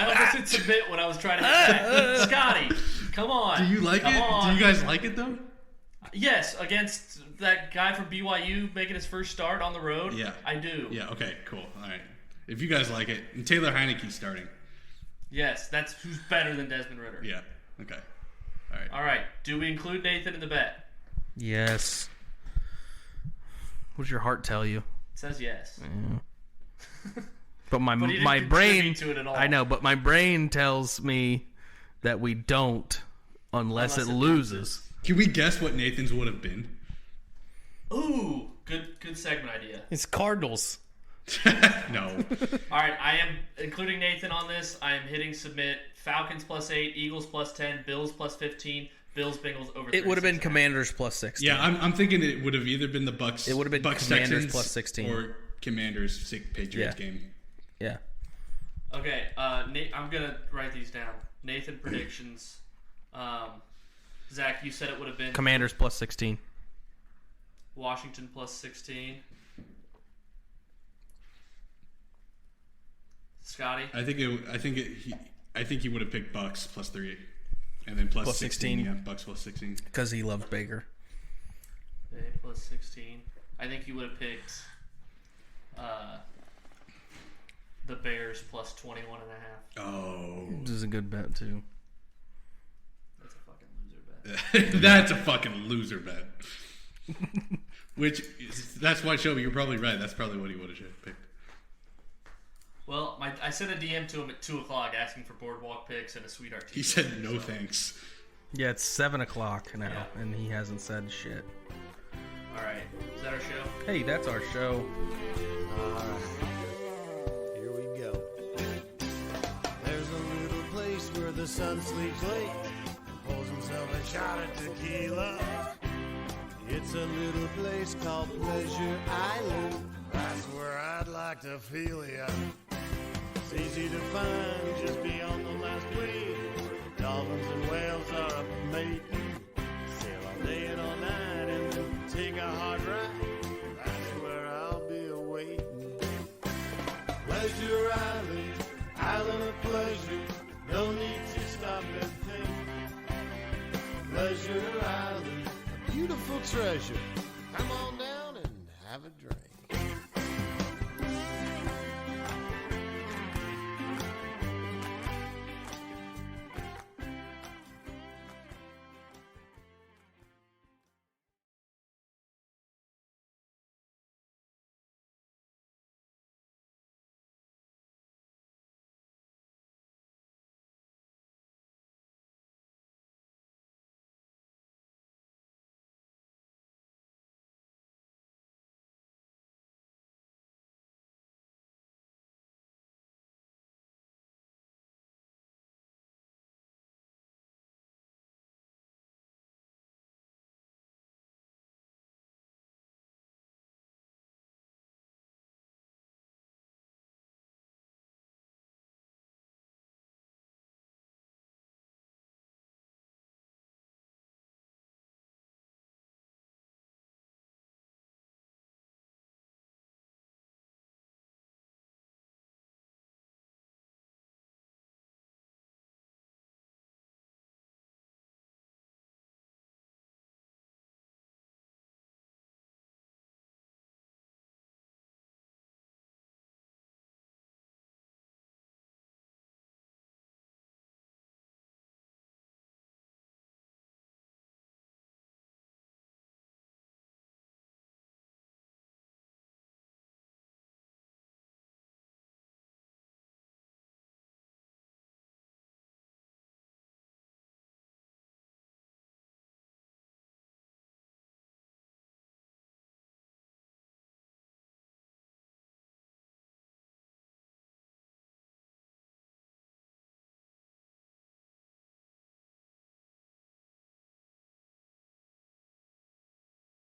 almost hit submit when I was trying to hit that. Scotty, come on. Do you like Come it? on. Do you guys like it though? Yes, against that guy from BYU making his first start on the road. Yeah. I do. Yeah. Okay. Cool. All right. If you guys like it, and Taylor Heineke's starting. Yes, that's who's better than Desmond Ridder. Yeah. Okay. All right. All right. Do we include Nathan in the bet? yes. What does your heart tell you? It says yes. But my But he didn't my brain, contribute to it at all. I know, but my brain tells me that we don't unless it loses. Can we guess what Nathan's would have been? Ooh, good segment idea. It's Cardinals. No. All right, I am including Nathan on this. I am hitting submit. Falcons +8, Eagles +10, Bills +15, Bills Bengals over. It would have been 36.5. Commanders +16. Yeah, I'm thinking it would have either been the Bucks. It would have been Bucks Commanders Texans +16. or Commanders Patriots Yeah. game. Yeah. Okay, I'm gonna write these down. Nathan predictions. Zach, you said it would have been Commanders +16. Washington +16. Scotty, I think he would have picked Bucks +3, and then plus 16. Yeah, Bucks +16. Because he loves Baker. +16. I think you would have picked the Bears +21.5. Oh, This is a good bet, too. That's a fucking loser bet. that's a fucking loser bet. That's why, Shelby, you're probably right. That's probably what he would have picked. Well, I sent a DM to him at 2 o'clock asking for Boardwalk picks and a Sweetheart He teaser. said no thanks. Yeah, it's 7 o'clock now, Yeah. and he hasn't said shit. All right, is that our show? Hey, that's our show. Here we go. There's a little place where the sun sleeps late and pulls himself a shot of tequila. It's a little place called Pleasure Island. That's where I'd like to feel ya. It's easy to find just beyond the last wave. Dolphins and whales are up mating. Sail all day and all night and then take a hard ride. That's where I'll be Pleasure Island, island of pleasure. No need to stop and think. Pleasure Island, a beautiful treasure. Come on down and have a drink.